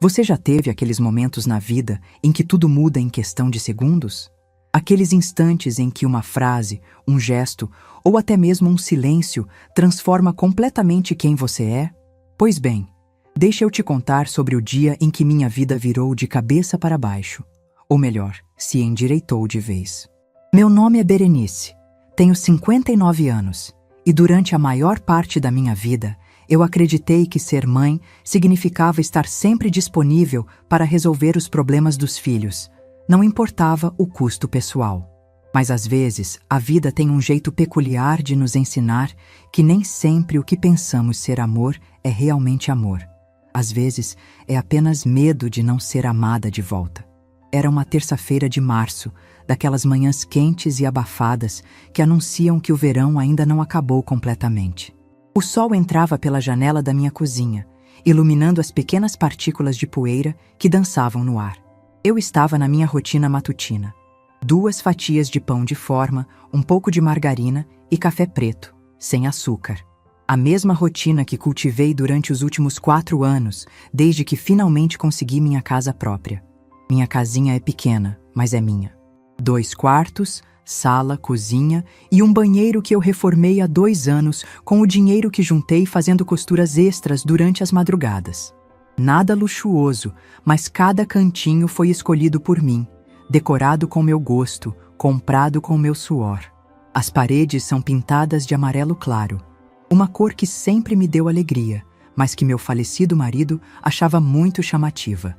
Você já teve aqueles momentos na vida em que tudo muda em questão de segundos? Aqueles instantes em que uma frase, um gesto ou até mesmo um silêncio transforma completamente quem você é? Pois bem, deixa eu te contar sobre o dia em que minha vida virou de cabeça para baixo. Ou melhor, se endireitou de vez. Meu nome é Berenice, tenho 59 anos e durante a maior parte da minha vida eu acreditei que ser mãe significava estar sempre disponível para resolver os problemas dos filhos. Não importava o custo pessoal. Mas às vezes a vida tem um jeito peculiar de nos ensinar que nem sempre o que pensamos ser amor é realmente amor. Às vezes é apenas medo de não ser amada de volta. Era uma terça-feira de março, daquelas manhãs quentes e abafadas que anunciam que o verão ainda não acabou completamente. O sol entrava pela janela da minha cozinha, iluminando as pequenas partículas de poeira que dançavam no ar. Eu estava na minha rotina matutina. 2 fatias de pão de forma, um pouco de margarina e café preto, sem açúcar. A mesma rotina que cultivei durante os últimos 4 anos, desde que finalmente consegui minha casa própria. Minha casinha é pequena, mas é minha. 2 quartos, sala, cozinha e um banheiro que eu reformei há 2 anos com o dinheiro que juntei fazendo costuras extras durante as madrugadas. Nada luxuoso, mas cada cantinho foi escolhido por mim, decorado com meu gosto, comprado com meu suor. As paredes são pintadas de amarelo claro, uma cor que sempre me deu alegria, mas que meu falecido marido achava muito chamativa.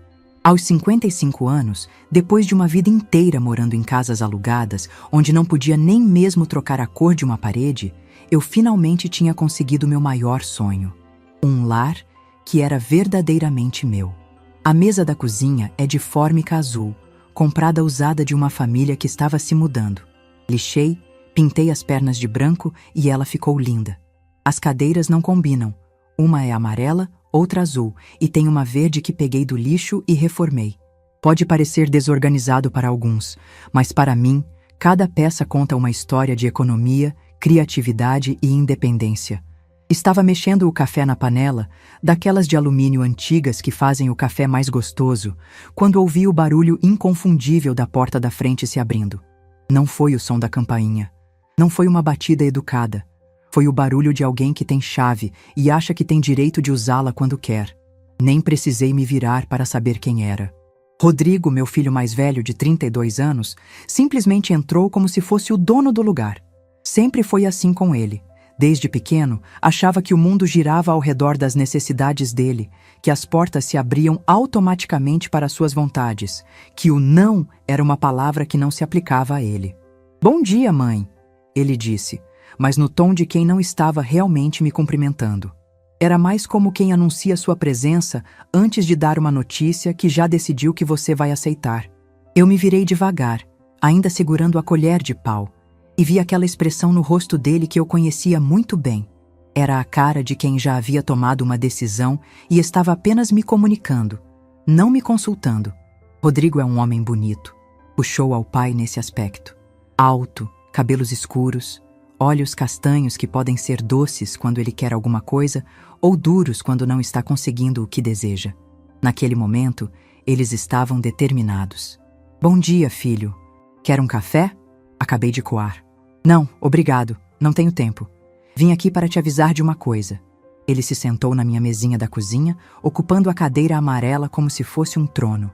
Aos 55 anos, depois de uma vida inteira morando em casas alugadas, onde não podia nem mesmo trocar a cor de uma parede, eu finalmente tinha conseguido meu maior sonho. Um lar que era verdadeiramente meu. A mesa da cozinha é de fórmica azul, comprada usada de uma família que estava se mudando. Lixei, pintei as pernas de branco e ela ficou linda. As cadeiras não combinam. Uma é amarela, outra azul, e tem uma verde que peguei do lixo e reformei. Pode parecer desorganizado para alguns, mas para mim, cada peça conta uma história de economia, criatividade e independência. Estava mexendo o café na panela, daquelas de alumínio antigas que fazem o café mais gostoso, quando ouvi o barulho inconfundível da porta da frente se abrindo. Não foi o som da campainha. Não foi uma batida educada. Foi o barulho de alguém que tem chave e acha que tem direito de usá-la quando quer. Nem precisei me virar para saber quem era. Rodrigo, meu filho mais velho de 32 anos, simplesmente entrou como se fosse o dono do lugar. Sempre foi assim com ele. Desde pequeno, achava que o mundo girava ao redor das necessidades dele, que as portas se abriam automaticamente para suas vontades, que o não era uma palavra que não se aplicava a ele. "Bom dia, mãe", ele disse, mas no tom de quem não estava realmente me cumprimentando. Era mais como quem anuncia sua presença antes de dar uma notícia que já decidiu que você vai aceitar. Eu me virei devagar, ainda segurando a colher de pau, e vi aquela expressão no rosto dele que eu conhecia muito bem. Era a cara de quem já havia tomado uma decisão e estava apenas me comunicando, não me consultando. Rodrigo é um homem bonito, puxou ao pai nesse aspecto. Alto, cabelos escuros, olhos castanhos que podem ser doces quando ele quer alguma coisa ou duros quando não está conseguindo o que deseja. Naquele momento, eles estavam determinados. "Bom dia, filho. Quer um café?" Acabei de coar. "Não, obrigado. Não tenho tempo. Vim aqui para te avisar de uma coisa." Ele se sentou na minha mesinha da cozinha, ocupando a cadeira amarela como se fosse um trono.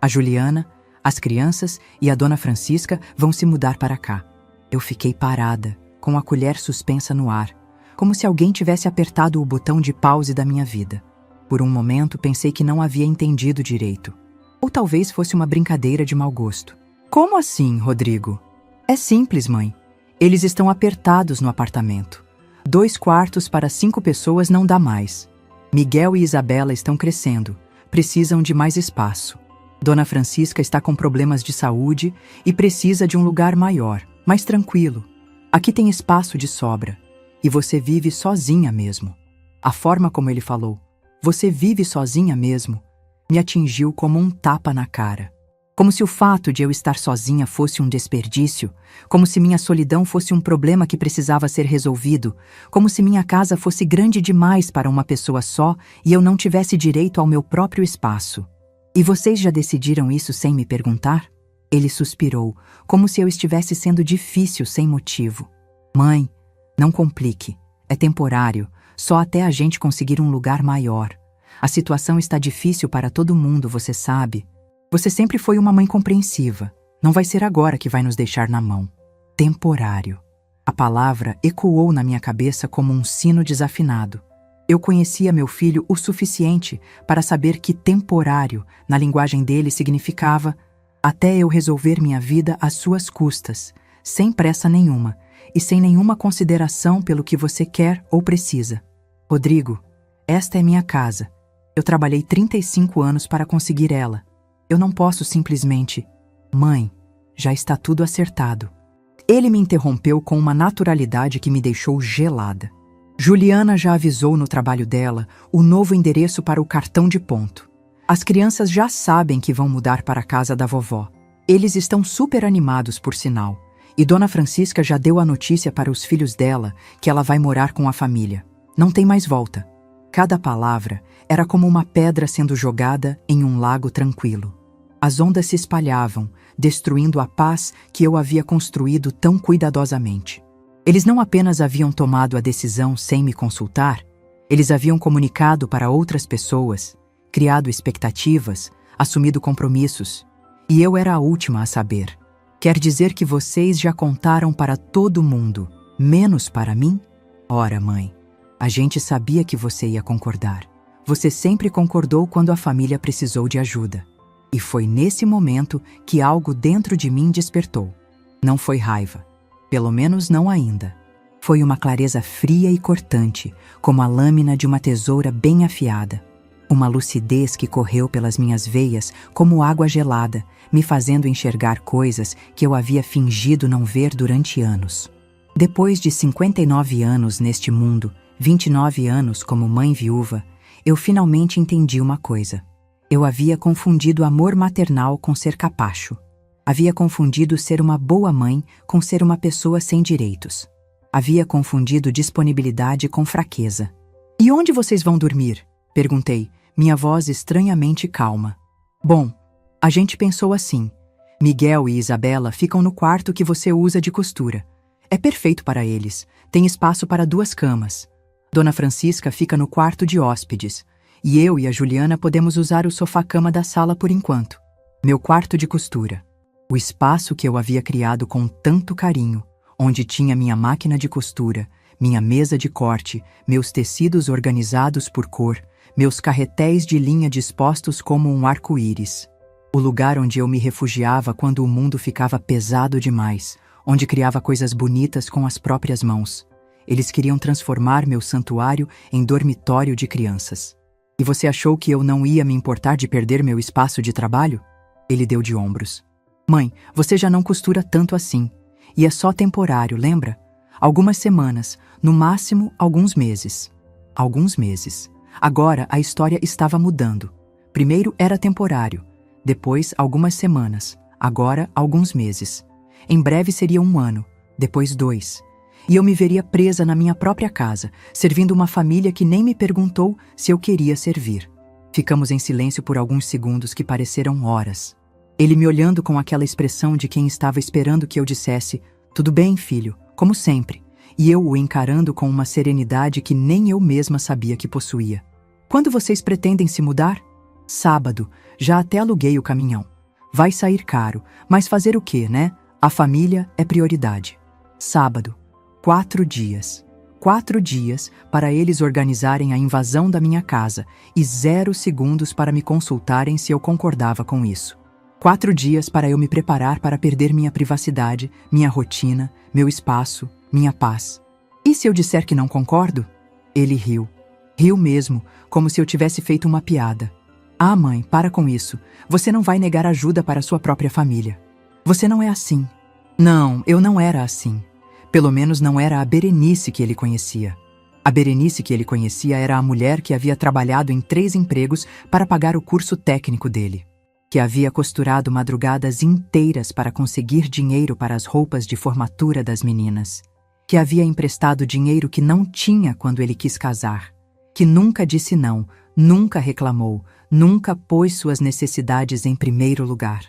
"A Juliana, as crianças e a dona Francisca vão se mudar para cá." Eu fiquei parada, com a colher suspensa no ar, como se alguém tivesse apertado o botão de pause da minha vida. Por um momento pensei que não havia entendido direito. Ou talvez fosse uma brincadeira de mau gosto. "Como assim, Rodrigo?" "É simples, mãe. Eles estão apertados no apartamento. 2 quartos para 5 pessoas não dá mais. Miguel e Isabela estão crescendo, precisam de mais espaço. Dona Francisca está com problemas de saúde e precisa de um lugar maior, mais tranquilo. Aqui tem espaço de sobra. E você vive sozinha mesmo." A forma como ele falou, "Você vive sozinha mesmo", me atingiu como um tapa na cara. Como se o fato de eu estar sozinha fosse um desperdício, como se minha solidão fosse um problema que precisava ser resolvido, como se minha casa fosse grande demais para uma pessoa só e eu não tivesse direito ao meu próprio espaço. E vocês já decidiram isso sem me perguntar? Ele suspirou, como se eu estivesse sendo difícil sem motivo. Mãe, não complique. É temporário, só até a gente conseguir um lugar maior. A situação está difícil para todo mundo, você sabe. Você sempre foi uma mãe compreensiva. Não vai ser agora que vai nos deixar na mão. Temporário. A palavra ecoou na minha cabeça como um sino desafinado. Eu conhecia meu filho o suficiente para saber que temporário, na linguagem dele, significava até eu resolver minha vida às suas custas, sem pressa nenhuma e sem nenhuma consideração pelo que você quer ou precisa. Rodrigo, esta é minha casa. Eu trabalhei 35 anos para conseguir ela. Eu não posso simplesmente... Mãe, já está tudo acertado. Ele me interrompeu com uma naturalidade que me deixou gelada. Juliana já avisou no trabalho dela o novo endereço para o cartão de ponto. As crianças já sabem que vão mudar para a casa da vovó. Eles estão super animados, por sinal. E Dona Francisca já deu a notícia para os filhos dela que ela vai morar com a família. Não tem mais volta. Cada palavra era como uma pedra sendo jogada em um lago tranquilo. As ondas se espalhavam, destruindo a paz que eu havia construído tão cuidadosamente. Eles não apenas haviam tomado a decisão sem me consultar, eles haviam comunicado para outras pessoas, criado expectativas, assumido compromissos, e eu era a última a saber. Quer dizer que vocês já contaram para todo mundo, menos para mim? Ora, mãe, a gente sabia que você ia concordar. Você sempre concordou quando a família precisou de ajuda. E foi nesse momento que algo dentro de mim despertou. Não foi raiva. Pelo menos não ainda. Foi uma clareza fria e cortante, como a lâmina de uma tesoura bem afiada. Uma lucidez que correu pelas minhas veias como água gelada, me fazendo enxergar coisas que eu havia fingido não ver durante anos. Depois de 59 anos neste mundo, 29 anos como mãe viúva, eu finalmente entendi uma coisa. Eu havia confundido amor maternal com ser capacho. Havia confundido ser uma boa mãe com ser uma pessoa sem direitos. Havia confundido disponibilidade com fraqueza. "E onde vocês vão dormir?" perguntei, minha voz estranhamente calma. "Bom, a gente pensou assim. Miguel e Isabela ficam no quarto que você usa de costura. É perfeito para eles. Tem espaço para 2 camas. Dona Francisca fica no quarto de hóspedes. E eu e a Juliana podemos usar o sofá-cama da sala por enquanto. Meu quarto de costura. O espaço que eu havia criado com tanto carinho, onde tinha minha máquina de costura, minha mesa de corte, meus tecidos organizados por cor, meus carretéis de linha dispostos como um arco-íris. O lugar onde eu me refugiava quando o mundo ficava pesado demais, onde criava coisas bonitas com as próprias mãos. Eles queriam transformar meu santuário em dormitório de crianças. E você achou que eu não ia me importar de perder meu espaço de trabalho? Ele deu de ombros. Mãe, você já não costura tanto assim. E é só temporário, lembra? Algumas semanas, no máximo alguns meses. Alguns meses. Agora a história estava mudando. Primeiro era temporário, depois algumas semanas, agora alguns meses. Em breve seria 1 ano, depois 2. E eu me veria presa na minha própria casa, servindo uma família que nem me perguntou se eu queria servir. Ficamos em silêncio por alguns segundos que pareceram horas. Ele me olhando com aquela expressão de quem estava esperando que eu dissesse: "Tudo bem, filho, como sempre", e eu o encarando com uma serenidade que nem eu mesma sabia que possuía. "Quando vocês pretendem se mudar?" "Sábado, já até aluguei o caminhão. Vai sair caro, mas fazer o quê, né? A família é prioridade." Sábado. 4 dias. 4 dias para eles organizarem a invasão da minha casa e 0 segundos para me consultarem se eu concordava com isso. 4 dias para eu me preparar para perder minha privacidade, minha rotina, meu espaço, minha paz. E se eu disser que não concordo? Ele riu. Riu mesmo, como se eu tivesse feito uma piada. "Ah, mãe, para com isso. Você não vai negar ajuda para sua própria família. Você não é assim." Não, eu não era assim. Pelo menos não era a Berenice que ele conhecia. A Berenice que ele conhecia era a mulher que havia trabalhado em 3 empregos para pagar o curso técnico dele, que havia costurado madrugadas inteiras para conseguir dinheiro para as roupas de formatura das meninas, que havia emprestado dinheiro que não tinha quando ele quis casar, que nunca disse não, nunca reclamou, Nunca pôs suas necessidades em primeiro lugar.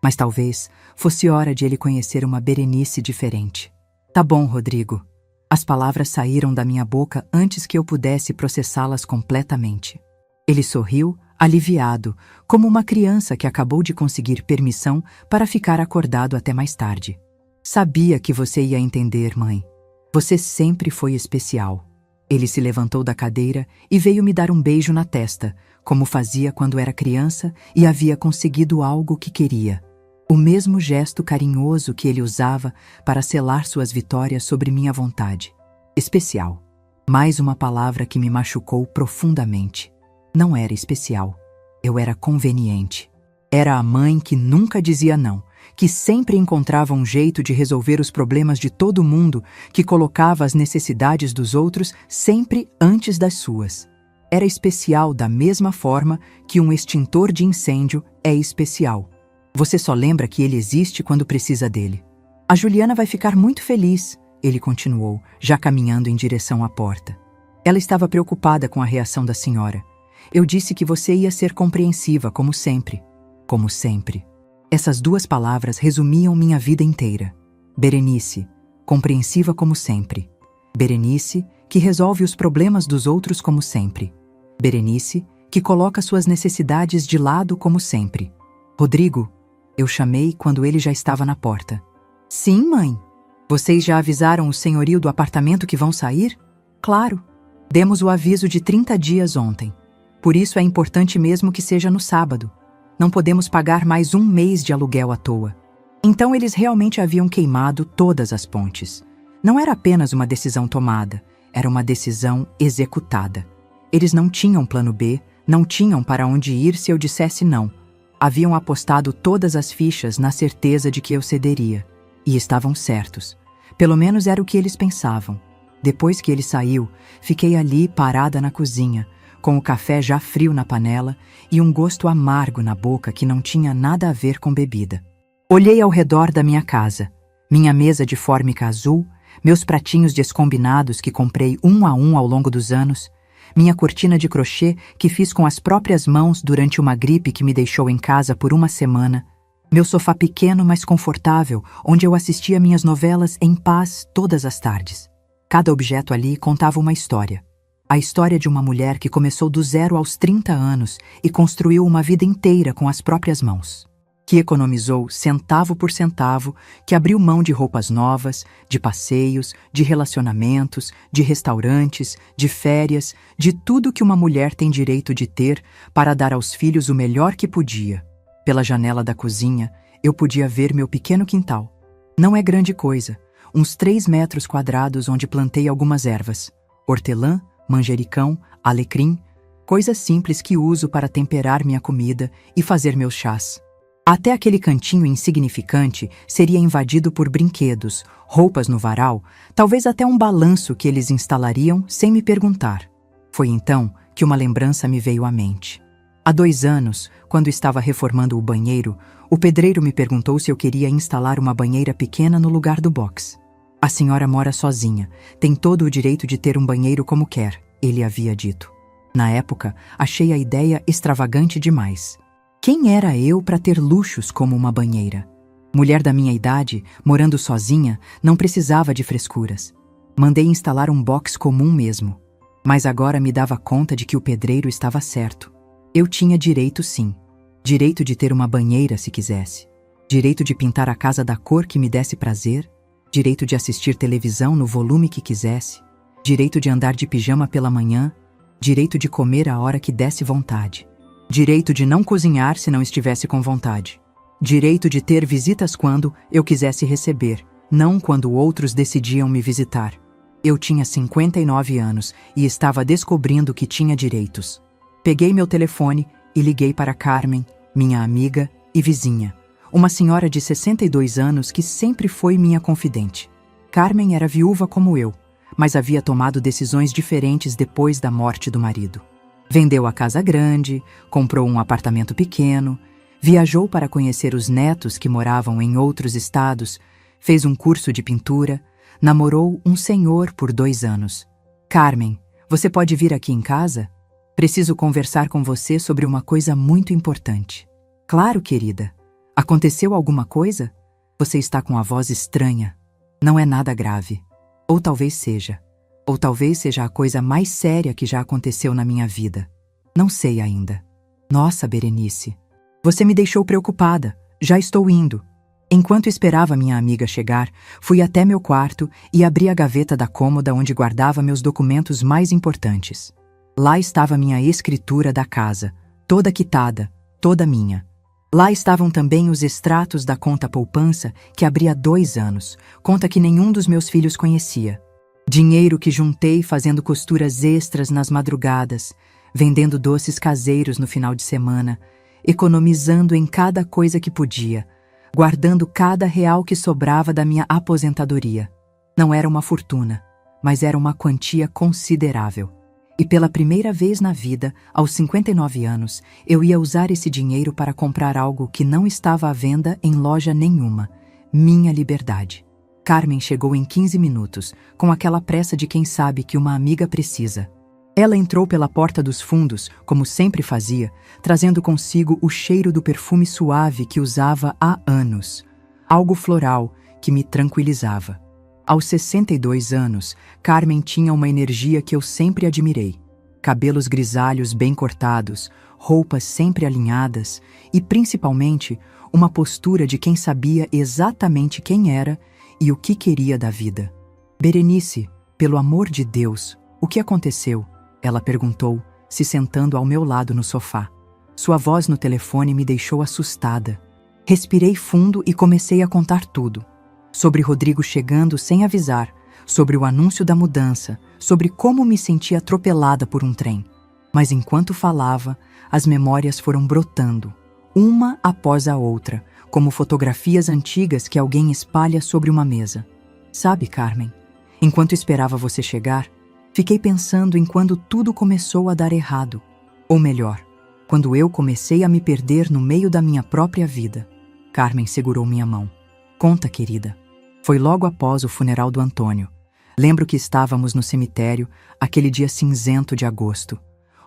Mas talvez fosse hora de ele conhecer uma Berenice diferente. Tá bom, Rodrigo. As palavras saíram da minha boca antes que eu pudesse processá-las completamente. Ele sorriu, aliviado, como uma criança que acabou de conseguir permissão para ficar acordado até mais tarde. Sabia que você ia entender, mãe. Você sempre foi especial. Ele se levantou da cadeira e veio me dar um beijo na testa, como fazia quando era criança e havia conseguido algo que queria. O mesmo gesto carinhoso que ele usava para selar suas vitórias sobre minha vontade. Especial. Mais uma palavra que me machucou profundamente. Não era especial. Eu era conveniente. Era a mãe que nunca dizia não, que sempre encontrava um jeito de resolver os problemas de todo mundo, que colocava as necessidades dos outros sempre antes das suas. Era especial da mesma forma que um extintor de incêndio é especial. Você só lembra que ele existe quando precisa dele. A Juliana vai ficar muito feliz, ele continuou, já caminhando em direção à porta. Ela estava preocupada com a reação da senhora. Eu disse que você ia ser compreensiva, como sempre. Como sempre. Essas duas palavras resumiam minha vida inteira. Berenice, compreensiva como sempre. Berenice, que resolve os problemas dos outros como sempre. Berenice, que coloca suas necessidades de lado como sempre. Rodrigo, eu chamei quando ele já estava na porta. Sim, mãe. Vocês já avisaram o senhorio do apartamento que vão sair? Claro. Demos o aviso de 30 dias ontem. Por isso é importante mesmo que seja no sábado. Não podemos pagar mais um mês de aluguel à toa. Então eles realmente haviam queimado todas as pontes. Não era apenas uma decisão tomada, era uma decisão executada. Eles não tinham plano B, não tinham para onde ir se eu dissesse não. Haviam apostado todas as fichas na certeza de que eu cederia. E estavam certos. Pelo menos era o que eles pensavam. Depois que ele saiu, fiquei ali parada na cozinha, com o café já frio na panela e um gosto amargo na boca que não tinha nada a ver com bebida. Olhei ao redor da minha casa. Minha mesa de fórmica azul, meus pratinhos descombinados que comprei um a um ao longo dos anos, minha cortina de crochê que fiz com as próprias mãos durante uma gripe que me deixou em casa por uma semana, meu sofá pequeno mas confortável, onde eu assistia minhas novelas em paz todas as tardes. Cada objeto ali contava uma história. A história de uma mulher que começou do 0 aos 30 anos e construiu uma vida inteira com as próprias mãos. Que economizou centavo por centavo, que abriu mão de roupas novas, de passeios, de relacionamentos, de restaurantes, de férias, de tudo que uma mulher tem direito de ter para dar aos filhos o melhor que podia. Pela janela da cozinha, eu podia ver meu pequeno quintal. Não é grande coisa, uns 3 metros quadrados onde plantei algumas ervas. Hortelã, manjericão, alecrim, coisas simples que uso para temperar minha comida e fazer meus chás. Até aquele cantinho insignificante seria invadido por brinquedos, roupas no varal, talvez até um balanço que eles instalariam sem me perguntar. Foi então que uma lembrança me veio à mente. Há 2 anos, quando estava reformando o banheiro, o pedreiro me perguntou se eu queria instalar uma banheira pequena no lugar do box. A senhora mora sozinha, tem todo o direito de ter um banheiro como quer, ele havia dito. Na época, achei a ideia extravagante demais. Quem era eu para ter luxos como uma banheira? Mulher da minha idade, morando sozinha, não precisava de frescuras. Mandei instalar um box comum mesmo. Mas agora me dava conta de que o pedreiro estava certo. Eu tinha direito sim. Direito de ter uma banheira se quisesse. Direito de pintar a casa da cor que me desse prazer. Direito de assistir televisão no volume que quisesse. Direito de andar de pijama pela manhã. Direito de comer a hora que desse vontade. Direito de não cozinhar se não estivesse com vontade. Direito de ter visitas quando eu quisesse receber, não quando outros decidiam me visitar. Eu tinha 59 anos e estava descobrindo que tinha direitos. Peguei meu telefone e liguei para Carmen, minha amiga e vizinha, uma senhora de 62 anos que sempre foi minha confidente. Carmen era viúva como eu, mas havia tomado decisões diferentes depois da morte do marido. Vendeu a casa grande, comprou um apartamento pequeno, viajou para conhecer os netos que moravam em outros estados, fez um curso de pintura, namorou um senhor por 2 anos. Carmen, você pode vir aqui em casa? Preciso conversar com você sobre uma coisa muito importante. Claro, querida. Aconteceu alguma coisa? Você está com a voz estranha. Não é nada grave. Ou talvez seja. Ou talvez seja a coisa mais séria que já aconteceu na minha vida. Não sei ainda. Nossa, Berenice. Você me deixou preocupada. Já estou indo. Enquanto esperava minha amiga chegar, fui até meu quarto e abri a gaveta da cômoda onde guardava meus documentos mais importantes. Lá estava minha escritura da casa, toda quitada, toda minha. Lá estavam também os extratos da conta poupança que abri há 2 anos, conta que nenhum dos meus filhos conhecia. Dinheiro que juntei fazendo costuras extras nas madrugadas, vendendo doces caseiros no final de semana, economizando em cada coisa que podia, guardando cada real que sobrava da minha aposentadoria. Não era uma fortuna, mas era uma quantia considerável. E pela primeira vez na vida, aos 59 anos, eu ia usar esse dinheiro para comprar algo que não estava à venda em loja nenhuma: minha liberdade. Carmen chegou em 15 minutos, com aquela pressa de quem sabe que uma amiga precisa. Ela entrou pela porta dos fundos, como sempre fazia, trazendo consigo o cheiro do perfume suave que usava há anos. Algo floral que me tranquilizava. Aos 62 anos, Carmen tinha uma energia que eu sempre admirei. Cabelos grisalhos bem cortados, roupas sempre alinhadas e, principalmente, uma postura de quem sabia exatamente quem era e o que queria da vida. Berenice, pelo amor de Deus, o que aconteceu? Ela perguntou, se sentando ao meu lado no sofá. Sua voz no telefone me deixou assustada. Respirei fundo e comecei a contar tudo. Sobre Rodrigo chegando sem avisar, sobre o anúncio da mudança, sobre como me senti atropelada por um trem. Mas enquanto falava, as memórias foram brotando, uma após a outra, como fotografias antigas que alguém espalha sobre uma mesa. Sabe, Carmen, enquanto esperava você chegar, fiquei pensando em quando tudo começou a dar errado. Ou melhor, quando eu comecei a me perder no meio da minha própria vida. Carmen segurou minha mão. Conta, querida. Foi logo após o funeral do Antônio. Lembro que estávamos no cemitério, aquele dia cinzento de agosto.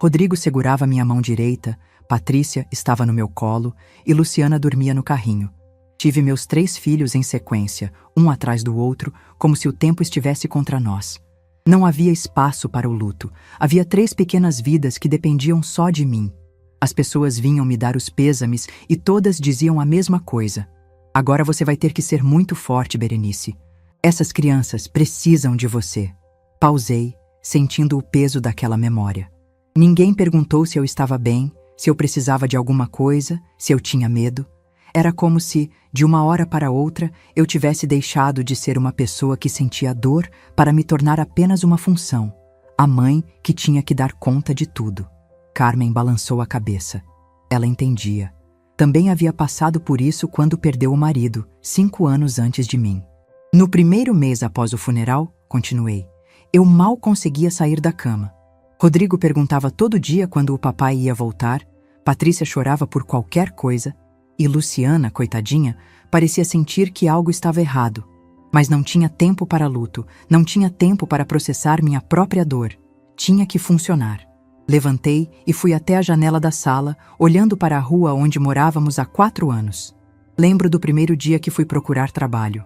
Rodrigo segurava minha mão direita, Patrícia estava no meu colo e Luciana dormia no carrinho. Tive meus 3 filhos em sequência, um atrás do outro, como se o tempo estivesse contra nós. Não havia espaço para o luto. Havia 3 pequenas vidas que dependiam só de mim. As pessoas vinham me dar os pêsames e todas diziam a mesma coisa. Agora você vai ter que ser muito forte, Berenice. Essas crianças precisam de você. Pausei, sentindo o peso daquela memória. Ninguém perguntou se eu estava bem, se eu precisava de alguma coisa, se eu tinha medo. Era como se, de uma hora para outra, eu tivesse deixado de ser uma pessoa que sentia dor para me tornar apenas uma função, a mãe que tinha que dar conta de tudo. Carmen balançou a cabeça. Ela entendia. Também havia passado por isso quando perdeu o marido, 5 anos antes de mim. No primeiro mês após o funeral, continuei, eu mal conseguia sair da cama. Rodrigo perguntava todo dia quando o papai ia voltar, Patrícia chorava por qualquer coisa, e Luciana, coitadinha, parecia sentir que algo estava errado. Mas não tinha tempo para luto, não tinha tempo para processar minha própria dor. Tinha que funcionar. Levantei e fui até a janela da sala, olhando para a rua onde morávamos há 4 anos. Lembro do primeiro dia que fui procurar trabalho.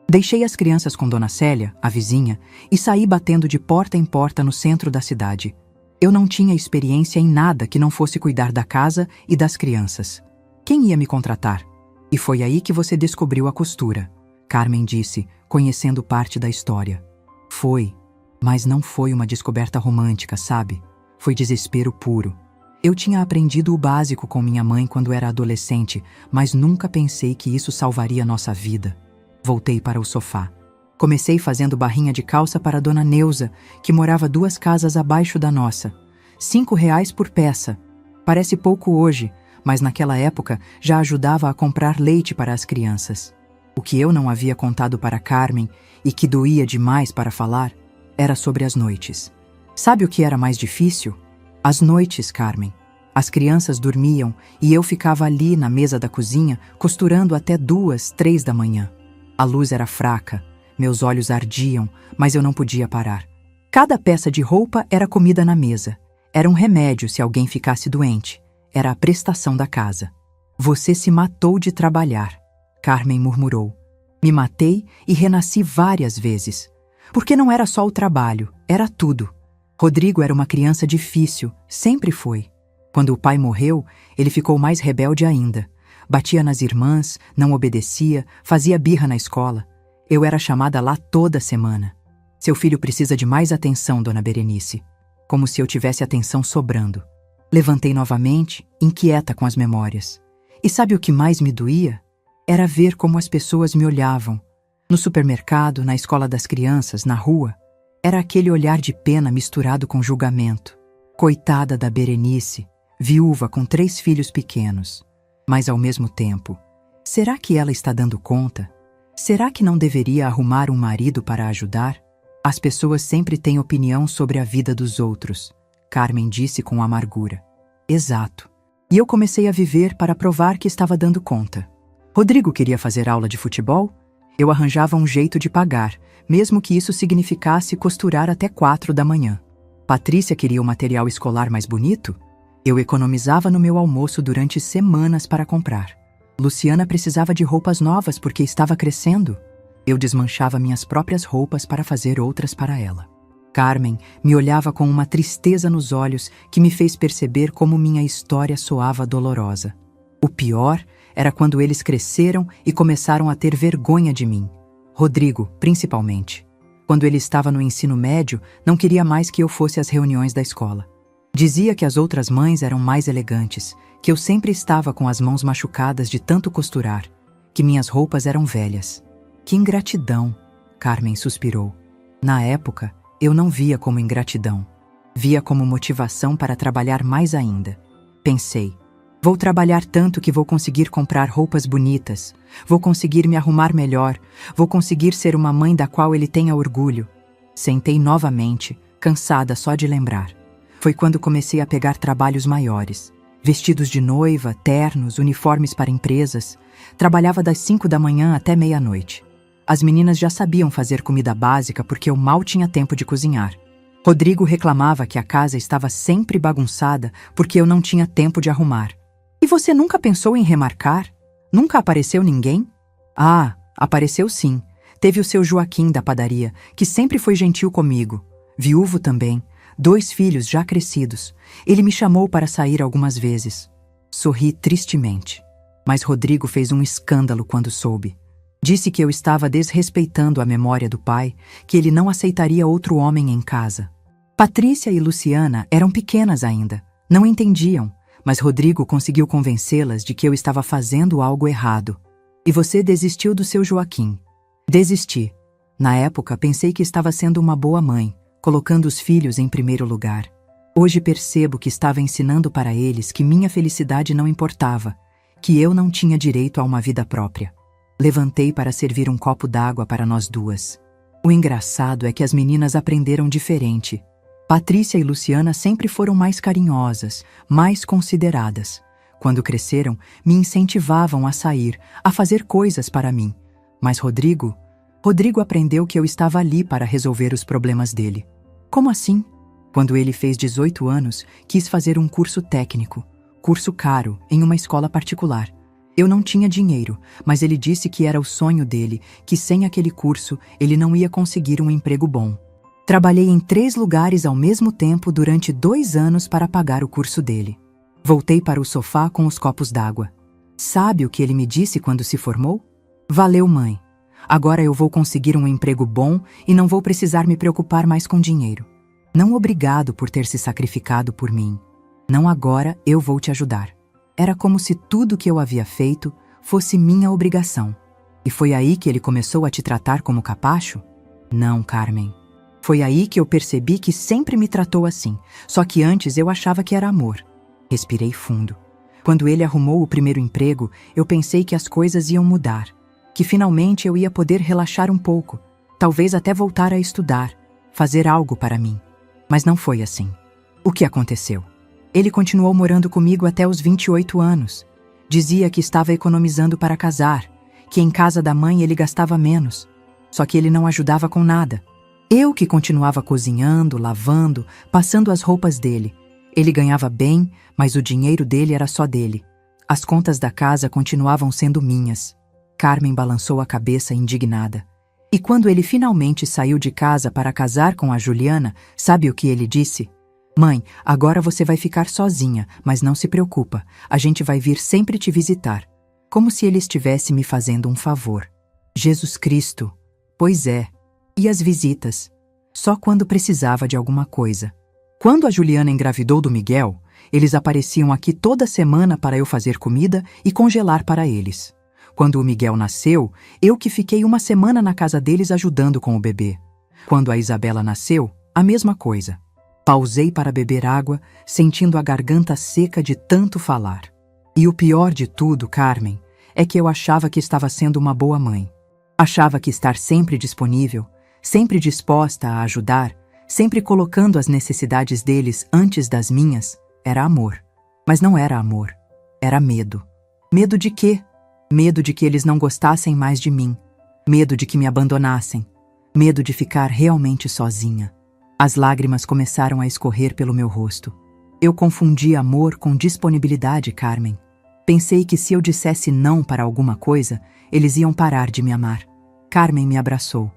Deixei as crianças com Dona Célia, a vizinha, e saí batendo de porta em porta no centro da cidade. Eu não tinha experiência em nada que não fosse cuidar da casa e das crianças. Quem ia me contratar? E foi aí que você descobriu a costura, Carmen disse, conhecendo parte da história. Foi, mas não foi uma descoberta romântica, sabe? Foi desespero puro. Eu tinha aprendido o básico com minha mãe quando era adolescente, mas nunca pensei que isso salvaria nossa vida. Voltei para o sofá. Comecei fazendo barrinha de calça para Dona Neuza, que morava 2 casas abaixo da nossa. R$ 5 por peça. Parece pouco hoje, mas naquela época já ajudava a comprar leite para as crianças. O que eu não havia contado para Carmen, e que doía demais para falar, era sobre as noites. Sabe o que era mais difícil? As noites, Carmen. As crianças dormiam e eu ficava ali na mesa da cozinha, costurando até 2, 3 da manhã. A luz era fraca, meus olhos ardiam, mas eu não podia parar. Cada peça de roupa era comida na mesa. Era um remédio se alguém ficasse doente. Era a prestação da casa. Você se matou de trabalhar, Carmen murmurou. Me matei e renasci várias vezes. Porque não era só o trabalho, era tudo. Rodrigo era uma criança difícil, sempre foi. Quando o pai morreu, ele ficou mais rebelde ainda. Batia nas irmãs, não obedecia, fazia birra na escola. Eu era chamada lá toda semana. Seu filho precisa de mais atenção, dona Berenice. Como se eu tivesse atenção sobrando. Levantei novamente, inquieta com as memórias. E sabe o que mais me doía? Era ver como as pessoas me olhavam. No supermercado, na escola das crianças, na rua. Era aquele olhar de pena misturado com julgamento. Coitada da Berenice, viúva com 3 filhos pequenos. Mas ao mesmo tempo, será que ela está dando conta? Será que não deveria arrumar um marido para ajudar? As pessoas sempre têm opinião sobre a vida dos outros, Carmen disse com amargura. Exato. E eu comecei a viver para provar que estava dando conta. Rodrigo queria fazer aula de futebol? Eu arranjava um jeito de pagar, mesmo que isso significasse costurar até 4 da manhã. Patrícia queria o material escolar mais bonito? Eu economizava no meu almoço durante semanas para comprar. Luciana precisava de roupas novas porque estava crescendo. Eu desmanchava minhas próprias roupas para fazer outras para ela. Carmen me olhava com uma tristeza nos olhos que me fez perceber como minha história soava dolorosa. O pior era quando eles cresceram e começaram a ter vergonha de mim. Rodrigo, principalmente. Quando ele estava no ensino médio, não queria mais que eu fosse às reuniões da escola. Dizia que as outras mães eram mais elegantes, que eu sempre estava com as mãos machucadas de tanto costurar, que minhas roupas eram velhas. Que ingratidão, Carmen suspirou. Na época, eu não via como ingratidão. Via como motivação para trabalhar mais ainda. Pensei, vou trabalhar tanto que vou conseguir comprar roupas bonitas, vou conseguir me arrumar melhor, vou conseguir ser uma mãe da qual ele tenha orgulho. Sentei novamente, cansada só de lembrar. Foi quando comecei a pegar trabalhos maiores. Vestidos de noiva, ternos, uniformes para empresas. Trabalhava das 5 da manhã até meia-noite. As meninas já sabiam fazer comida básica porque eu mal tinha tempo de cozinhar. Rodrigo reclamava que a casa estava sempre bagunçada porque eu não tinha tempo de arrumar. E você nunca pensou em remarcar? Nunca apareceu ninguém? Ah, apareceu sim. Teve o seu Joaquim da padaria, que sempre foi gentil comigo. Viúvo também. 2 filhos já crescidos. Ele me chamou para sair algumas vezes. Sorri tristemente. Mas Rodrigo fez um escândalo quando soube. Disse que eu estava desrespeitando a memória do pai, que ele não aceitaria outro homem em casa. Patrícia e Luciana eram pequenas ainda, não entendiam, mas Rodrigo conseguiu convencê-las de que eu estava fazendo algo errado. E você desistiu do seu Joaquim. Desisti. Na época, pensei que estava sendo uma boa mãe, colocando os filhos em primeiro lugar. Hoje percebo que estava ensinando para eles que minha felicidade não importava, que eu não tinha direito a uma vida própria. Levantei para servir um copo d'água para nós duas. O engraçado é que as meninas aprenderam diferente. Patrícia e Luciana sempre foram mais carinhosas, mais consideradas. Quando cresceram, me incentivavam a sair, a fazer coisas para mim. Mas Rodrigo aprendeu que eu estava ali para resolver os problemas dele. Como assim? Quando ele fez 18 anos, quis fazer um curso técnico, curso caro, em uma escola particular. Eu não tinha dinheiro, mas ele disse que era o sonho dele, que sem aquele curso ele não ia conseguir um emprego bom. Trabalhei em 3 lugares ao mesmo tempo durante 2 anos para pagar o curso dele. Voltei para o sofá com os copos d'água. Sabe o que ele me disse quando se formou? Valeu, mãe. Agora eu vou conseguir um emprego bom e não vou precisar me preocupar mais com dinheiro. Não obrigado por ter se sacrificado por mim. Não agora eu vou te ajudar. Era como se tudo que eu havia feito fosse minha obrigação. E foi aí que ele começou a te tratar como capacho? Não, Carmen. Foi aí que eu percebi que sempre me tratou assim, só que antes eu achava que era amor. Respirei fundo. Quando ele arrumou o primeiro emprego, eu pensei que as coisas iam mudar, que finalmente eu ia poder relaxar um pouco, talvez até voltar a estudar, fazer algo para mim. Mas não foi assim. O que aconteceu? Ele continuou morando comigo até os 28 anos. Dizia que estava economizando para casar, que em casa da mãe ele gastava menos. Só que ele não ajudava com nada. Eu que continuava cozinhando, lavando, passando as roupas dele. Ele ganhava bem, mas o dinheiro dele era só dele. As contas da casa continuavam sendo minhas. Carmen balançou a cabeça indignada. E quando ele finalmente saiu de casa para casar com a Juliana, sabe o que ele disse? Mãe, agora você vai ficar sozinha, mas não se preocupa, a gente vai vir sempre te visitar. Como se ele estivesse me fazendo um favor. Jesus Cristo! Pois é. E as visitas? Só quando precisava de alguma coisa. Quando a Juliana engravidou do Miguel, eles apareciam aqui toda semana para eu fazer comida e congelar para eles. Quando o Miguel nasceu, eu que fiquei uma semana na casa deles ajudando com o bebê. Quando a Isabela nasceu, a mesma coisa. Pausei para beber água, sentindo a garganta seca de tanto falar. E o pior de tudo, Carmen, é que eu achava que estava sendo uma boa mãe. Achava que estar sempre disponível, sempre disposta a ajudar, sempre colocando as necessidades deles antes das minhas, era amor. Mas não era amor. Era medo. Medo de quê? Medo de que eles não gostassem mais de mim. Medo de que me abandonassem. Medo de ficar realmente sozinha. As lágrimas começaram a escorrer pelo meu rosto. Eu confundi amor com disponibilidade, Carmen. Pensei que se eu dissesse não para alguma coisa, eles iam parar de me amar. Carmen me abraçou.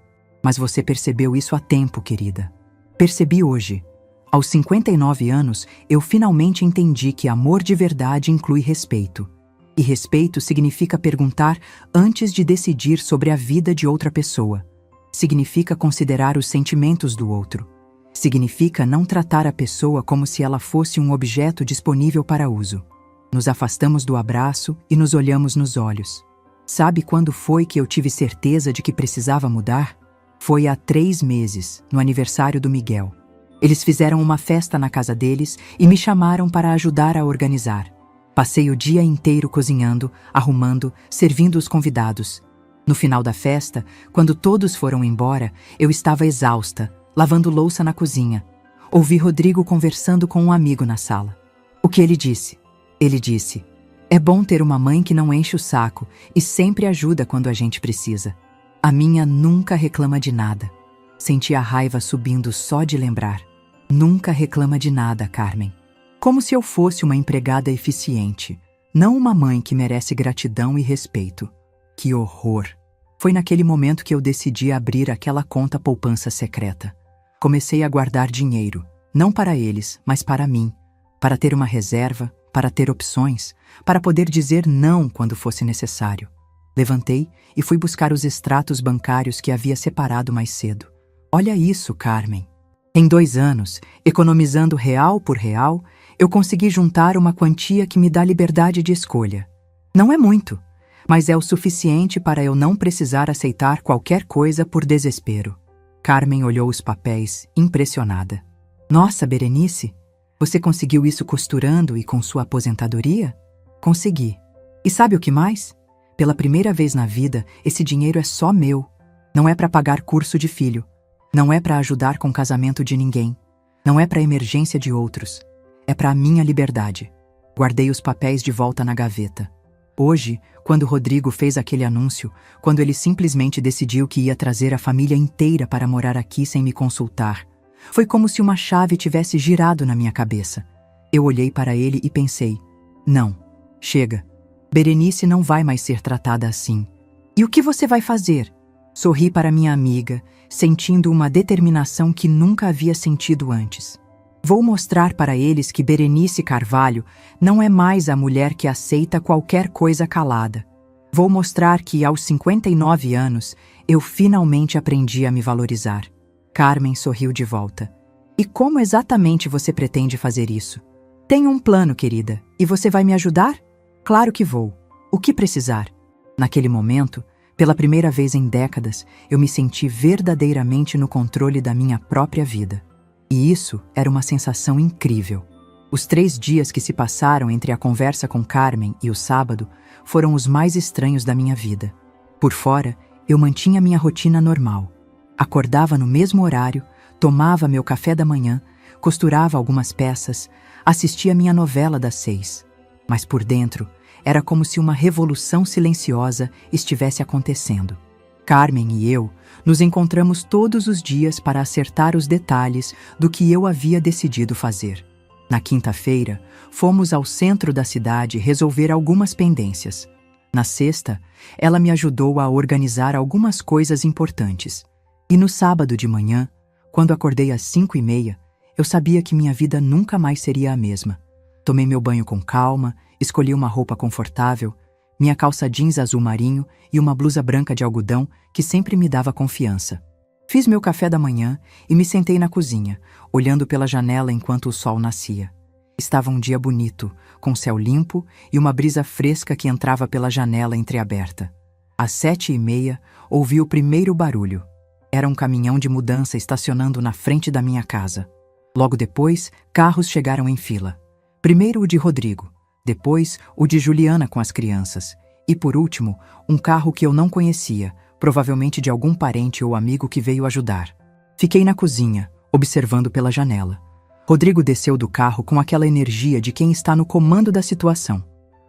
Mas você percebeu isso há tempo, querida. Percebi hoje. Aos 59 anos, eu finalmente entendi que amor de verdade inclui respeito. E respeito significa perguntar antes de decidir sobre a vida de outra pessoa. Significa considerar os sentimentos do outro. Significa não tratar a pessoa como se ela fosse um objeto disponível para uso. Nos afastamos do abraço e nos olhamos nos olhos. Sabe quando foi que eu tive certeza de que precisava mudar? Foi há 3 meses, no aniversário do Miguel. Eles fizeram uma festa na casa deles e me chamaram para ajudar a organizar. Passei o dia inteiro cozinhando, arrumando, servindo os convidados. No final da festa, quando todos foram embora, eu estava exausta, lavando louça na cozinha. Ouvi Rodrigo conversando com um amigo na sala. O que ele disse? Ele disse: é bom ter uma mãe que não enche o saco e sempre ajuda quando a gente precisa. A minha nunca reclama de nada. Senti a raiva subindo só de lembrar. Nunca reclama de nada, Carmen. Como se eu fosse uma empregada eficiente, não uma mãe que merece gratidão e respeito. Que horror! Foi naquele momento que eu decidi abrir aquela conta poupança secreta. Comecei a guardar dinheiro, não para eles, mas para mim, para ter uma reserva, para ter opções, para poder dizer não quando fosse necessário. Levantei e fui buscar os extratos bancários que havia separado mais cedo. Olha isso, Carmen. Em 2 anos, economizando real por real, eu consegui juntar uma quantia que me dá liberdade de escolha. Não é muito, mas é o suficiente para eu não precisar aceitar qualquer coisa por desespero. Carmen olhou os papéis, impressionada. Nossa, Berenice, você conseguiu isso costurando e com sua aposentadoria? Consegui. E sabe o que mais? Pela primeira vez na vida, esse dinheiro é só meu. Não é para pagar curso de filho. Não é para ajudar com o casamento de ninguém. Não é para emergência de outros. É para a minha liberdade. Guardei os papéis de volta na gaveta. Hoje, quando Rodrigo fez aquele anúncio, quando ele simplesmente decidiu que ia trazer a família inteira para morar aqui sem me consultar, foi como se uma chave tivesse girado na minha cabeça. Eu olhei para ele e pensei: não, chega. Berenice não vai mais ser tratada assim. E o que você vai fazer? Sorri para minha amiga, sentindo uma determinação que nunca havia sentido antes. Vou mostrar para eles que Berenice Carvalho não é mais a mulher que aceita qualquer coisa calada. Vou mostrar que, aos 59 anos, eu finalmente aprendi a me valorizar. Carmen sorriu de volta. E como exatamente você pretende fazer isso? Tenho um plano, querida, e você vai me ajudar? Claro que vou. O que precisar? Naquele momento, pela primeira vez em décadas, eu me senti verdadeiramente no controle da minha própria vida. E isso era uma sensação incrível. Os 3 dias que se passaram entre a conversa com Carmen e o sábado foram os mais estranhos da minha vida. Por fora, eu mantinha minha rotina normal. Acordava no mesmo horário, tomava meu café da manhã, costurava algumas peças, assistia minha novela das 6. Mas por dentro, era como se uma revolução silenciosa estivesse acontecendo. Carmen e eu nos encontramos todos os dias para acertar os detalhes do que eu havia decidido fazer. Na quinta-feira, fomos ao centro da cidade resolver algumas pendências. Na sexta, ela me ajudou a organizar algumas coisas importantes. E no sábado de manhã, quando acordei às 5h30, eu sabia que minha vida nunca mais seria a mesma. Tomei meu banho com calma, escolhi uma roupa confortável, minha calça jeans azul marinho e uma blusa branca de algodão que sempre me dava confiança. Fiz meu café da manhã e me sentei na cozinha, olhando pela janela enquanto o sol nascia. Estava um dia bonito, com céu limpo e uma brisa fresca que entrava pela janela entreaberta. Às 7h30, ouvi o primeiro barulho. Era um caminhão de mudança estacionando na frente da minha casa. Logo depois, carros chegaram em fila. Primeiro o de Rodrigo, depois o de Juliana com as crianças. E por último, um carro que eu não conhecia, provavelmente de algum parente ou amigo que veio ajudar. Fiquei na cozinha, observando pela janela. Rodrigo desceu do carro com aquela energia de quem está no comando da situação.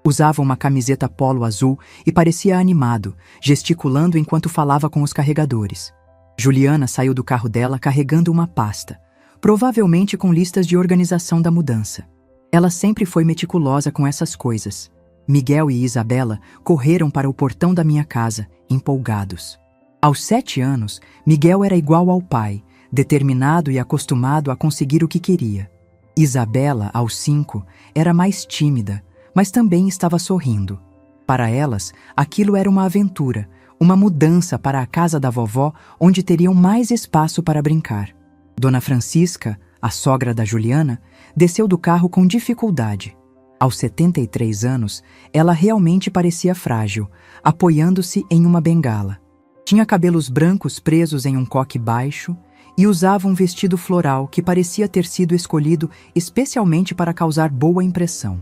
Usava uma camiseta polo azul e parecia animado, gesticulando enquanto falava com os carregadores. Juliana saiu do carro dela carregando uma pasta, provavelmente com listas de organização da mudança. Ela sempre foi meticulosa com essas coisas. Miguel e Isabela correram para o portão da minha casa, empolgados. Aos 7 anos, Miguel era igual ao pai, determinado e acostumado a conseguir o que queria. Isabela, aos 5, era mais tímida, mas também estava sorrindo. Para elas, aquilo era uma aventura, uma mudança para a casa da vovó, onde teriam mais espaço para brincar. Dona Francisca, a sogra da Juliana, desceu do carro com dificuldade. Aos 73 anos, ela realmente parecia frágil, apoiando-se em uma bengala. Tinha cabelos brancos presos em um coque baixo e usava um vestido floral que parecia ter sido escolhido especialmente para causar boa impressão.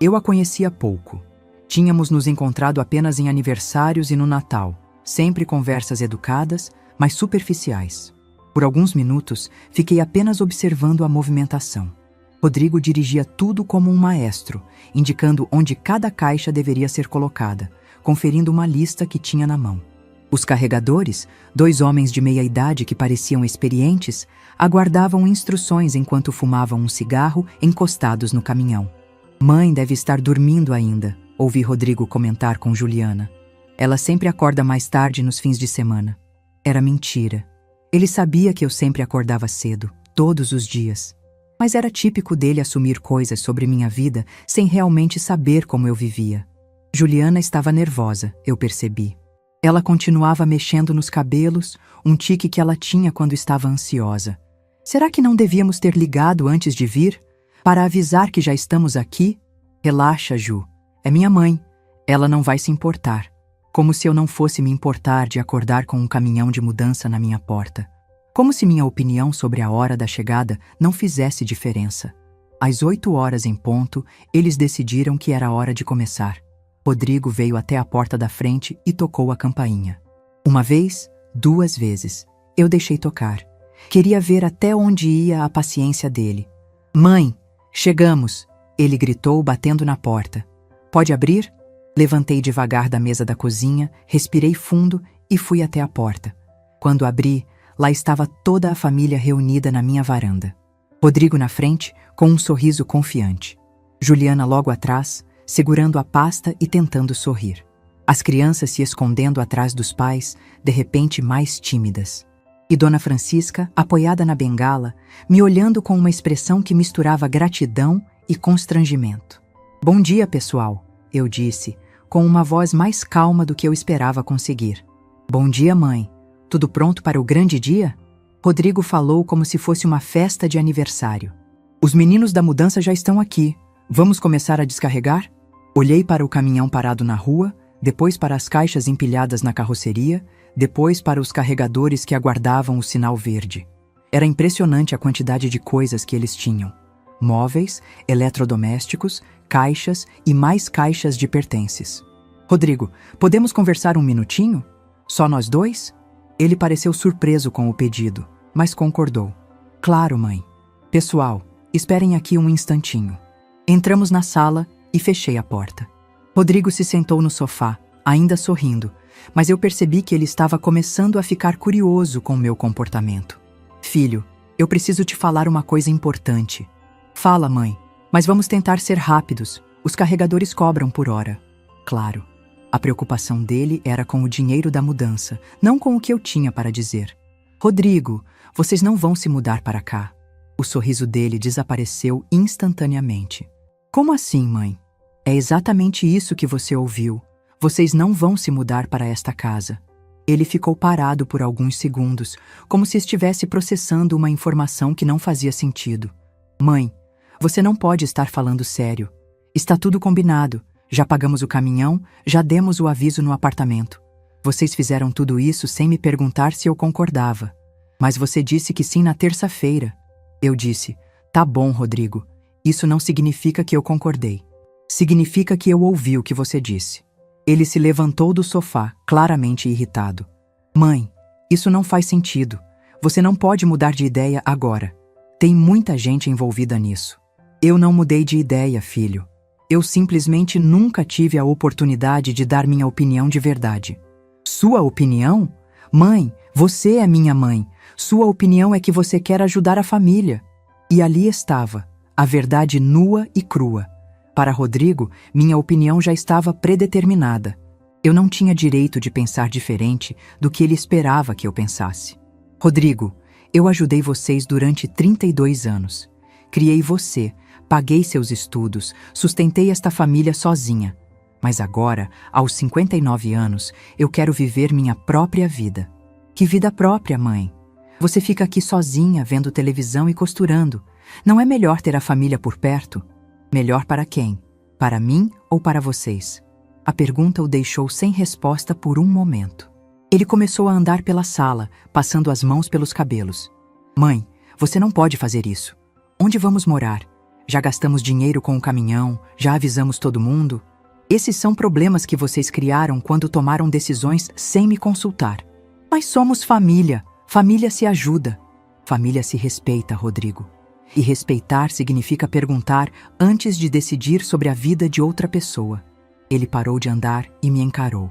Eu a conhecia pouco. Tínhamos nos encontrado apenas em aniversários e no Natal, sempre conversas educadas, mas superficiais. Por alguns minutos, fiquei apenas observando a movimentação. Rodrigo dirigia tudo como um maestro, indicando onde cada caixa deveria ser colocada, conferindo uma lista que tinha na mão. Os carregadores, 2 homens de meia idade que pareciam experientes, aguardavam instruções enquanto fumavam um cigarro encostados no caminhão. "Mãe deve estar dormindo ainda", ouvi Rodrigo comentar com Juliana. "Ela sempre acorda mais tarde nos fins de semana." Era mentira. Ele sabia que eu sempre acordava cedo, todos os dias. Mas era típico dele assumir coisas sobre minha vida sem realmente saber como eu vivia. Juliana estava nervosa, eu percebi. Ela continuava mexendo nos cabelos, um tique que ela tinha quando estava ansiosa. Será que não devíamos ter ligado antes de vir? Para avisar que já estamos aqui? Relaxa, Ju. É minha mãe. Ela não vai se importar. Como se eu não fosse me importar de acordar com um caminhão de mudança na minha porta. Como se minha opinião sobre a hora da chegada não fizesse diferença. Às 8h em ponto, eles decidiram que era hora de começar. Rodrigo veio até a porta da frente e tocou a campainha. Uma vez, 2 vezes. Eu deixei tocar. Queria ver até onde ia a paciência dele. "Mãe, chegamos!" Ele gritou, batendo na porta. "Pode abrir?" Levantei devagar da mesa da cozinha, respirei fundo e fui até a porta. Quando abri, lá estava toda a família reunida na minha varanda. Rodrigo na frente, com um sorriso confiante. Juliana logo atrás, segurando a pasta e tentando sorrir. As crianças se escondendo atrás dos pais, de repente mais tímidas. E Dona Francisca, apoiada na bengala, me olhando com uma expressão que misturava gratidão e constrangimento. "Bom dia, pessoal", eu disse, com uma voz mais calma do que eu esperava conseguir. "Bom dia, mãe. Tudo pronto para o grande dia?" Rodrigo falou como se fosse uma festa de aniversário. "Os meninos da mudança já estão aqui. Vamos começar a descarregar?" Olhei para o caminhão parado na rua, depois para as caixas empilhadas na carroceria, depois para os carregadores que aguardavam o sinal verde. Era impressionante a quantidade de coisas que eles tinham. Móveis, eletrodomésticos, caixas e mais caixas de pertences. "Rodrigo, podemos conversar um minutinho? Só nós 2? Ele pareceu surpreso com o pedido, mas concordou. "Claro, mãe. Pessoal, esperem aqui um instantinho." Entramos na sala e fechei a porta. Rodrigo se sentou no sofá, ainda sorrindo, mas eu percebi que ele estava começando a ficar curioso com o meu comportamento. "Filho, eu preciso te falar uma coisa importante." "Fala, mãe." Mas vamos tentar ser rápidos. Os carregadores cobram por hora. Claro. A preocupação dele era com o dinheiro da mudança, não com o que eu tinha para dizer. Rodrigo, vocês não vão se mudar para cá. O sorriso dele desapareceu instantaneamente. Como assim, mãe? É exatamente isso que você ouviu. Vocês não vão se mudar para esta casa. Ele ficou parado por alguns segundos, como se estivesse processando uma informação que não fazia sentido. Mãe, você não pode estar falando sério. Está tudo combinado. Já pagamos o caminhão, já demos o aviso no apartamento. Vocês fizeram tudo isso sem me perguntar se eu concordava. Mas você disse que sim na terça-feira. Eu disse, tá bom, Rodrigo. Isso não significa que eu concordei. Significa que eu ouvi o que você disse. Ele se levantou do sofá, claramente irritado. Mãe, isso não faz sentido. Você não pode mudar de ideia agora. Tem muita gente envolvida nisso. Eu não mudei de ideia, filho. Eu simplesmente nunca tive a oportunidade de dar minha opinião de verdade. Sua opinião? Mãe, você é minha mãe. Sua opinião é que você quer ajudar a família. E ali estava, a verdade nua e crua. Para Rodrigo, minha opinião já estava predeterminada. Eu não tinha direito de pensar diferente do que ele esperava que eu pensasse. Rodrigo, eu ajudei vocês durante 32 anos. Criei você, paguei seus estudos, sustentei esta família sozinha. Mas agora, aos 59 anos, eu quero viver minha própria vida. Que vida própria, mãe? Você fica aqui sozinha, vendo televisão e costurando. Não é melhor ter a família por perto? Melhor para quem? Para mim ou para vocês? A pergunta o deixou sem resposta por um momento. Ele começou a andar pela sala, passando as mãos pelos cabelos. Mãe, você não pode fazer isso. Onde vamos morar? Já gastamos dinheiro com o caminhão, já avisamos todo mundo. Esses são problemas que vocês criaram quando tomaram decisões sem me consultar. Mas somos família. Família se ajuda. Família se respeita, Rodrigo. E respeitar significa perguntar antes de decidir sobre a vida de outra pessoa. Ele parou de andar e me encarou.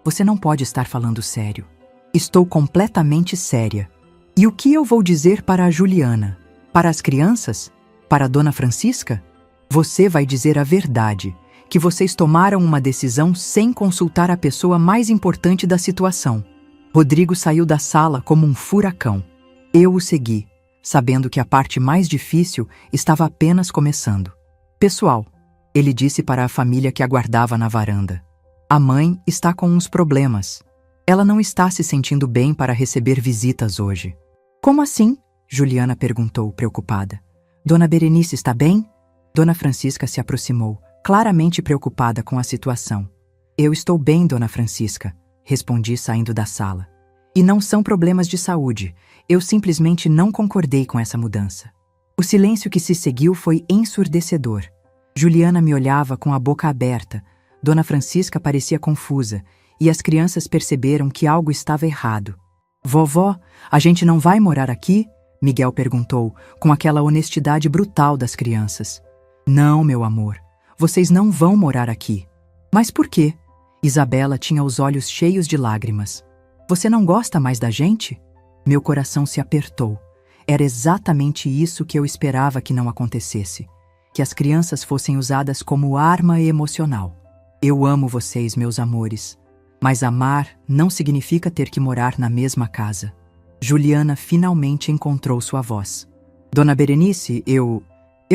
Você não pode estar falando sério. Estou completamente séria. E o que eu vou dizer para a Juliana? Para as crianças? Para a Dona Francisca? Você vai dizer a verdade, que vocês tomaram uma decisão sem consultar a pessoa mais importante da situação. Rodrigo saiu da sala como um furacão. Eu o segui, sabendo que a parte mais difícil estava apenas começando. Pessoal, ele disse para a família que aguardava na varanda. A mãe está com uns problemas. Ela não está se sentindo bem para receber visitas hoje. Como assim? Juliana perguntou, preocupada. Dona Berenice está bem? Dona Francisca se aproximou, claramente preocupada com a situação. Eu estou bem, Dona Francisca, respondi saindo da sala. E não são problemas de saúde. Eu simplesmente não concordei com essa mudança. O silêncio que se seguiu foi ensurdecedor. Juliana me olhava com a boca aberta. Dona Francisca parecia confusa, e as crianças perceberam que algo estava errado. Vovó, a gente não vai morar aqui? Miguel perguntou, com aquela honestidade brutal das crianças. Não, meu amor, vocês não vão morar aqui. Mas por quê? Isabela tinha os olhos cheios de lágrimas. Você não gosta mais da gente? Meu coração se apertou. Era exatamente isso que eu esperava que não acontecesse. Que as crianças fossem usadas como arma emocional. Eu amo vocês, meus amores. Mas amar não significa ter que morar na mesma casa. Juliana finalmente encontrou sua voz. Dona Berenice, eu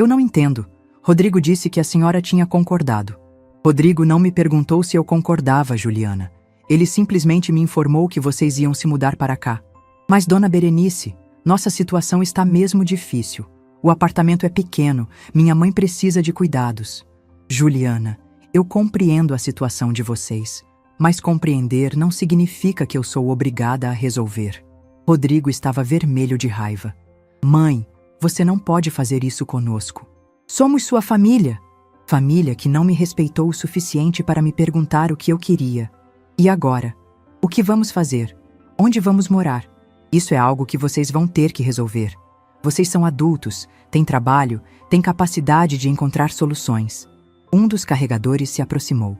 não entendo. Rodrigo disse que a senhora tinha concordado. Rodrigo não me perguntou se eu concordava, Juliana. Ele simplesmente me informou que vocês iam se mudar para cá. Mas, Dona Berenice, nossa situação está mesmo difícil. O apartamento é pequeno, minha mãe precisa de cuidados. Juliana, eu compreendo a situação de vocês, mas compreender não significa que eu sou obrigada a resolver. Rodrigo estava vermelho de raiva. Mãe, você não pode fazer isso conosco. Somos sua família. Família que não me respeitou o suficiente para me perguntar o que eu queria. E agora? O que vamos fazer? Onde vamos morar? Isso é algo que vocês vão ter que resolver. Vocês são adultos, têm trabalho, têm capacidade de encontrar soluções. Um dos carregadores se aproximou.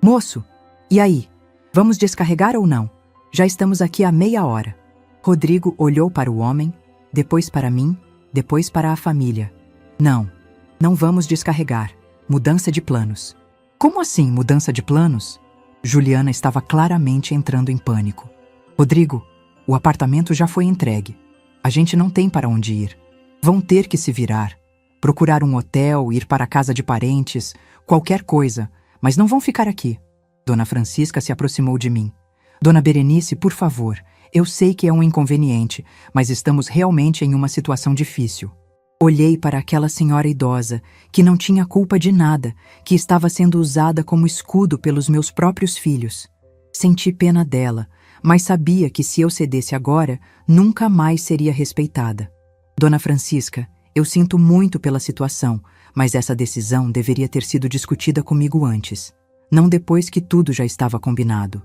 Moço, e aí? Vamos descarregar ou não? Já estamos aqui há meia hora. Rodrigo olhou para o homem, depois para mim, depois para a família. Não, Não vamos descarregar. Mudança de planos. Como assim, mudança de planos? Juliana estava claramente entrando em pânico. Rodrigo, o apartamento já foi entregue. A gente não tem para onde ir. Vão ter que se virar. Procurar um hotel, ir para a casa de parentes, qualquer coisa, mas não vão ficar aqui. Dona Francisca se aproximou de mim. Dona Berenice, por favor, eu sei que é um inconveniente, mas estamos realmente em uma situação difícil. Olhei para aquela senhora idosa, que não tinha culpa de nada, que estava sendo usada como escudo pelos meus próprios filhos. Senti pena dela, mas sabia que se eu cedesse agora, nunca mais seria respeitada. Dona Francisca, eu sinto muito pela situação, mas essa decisão deveria ter sido discutida comigo antes, não depois que tudo já estava combinado.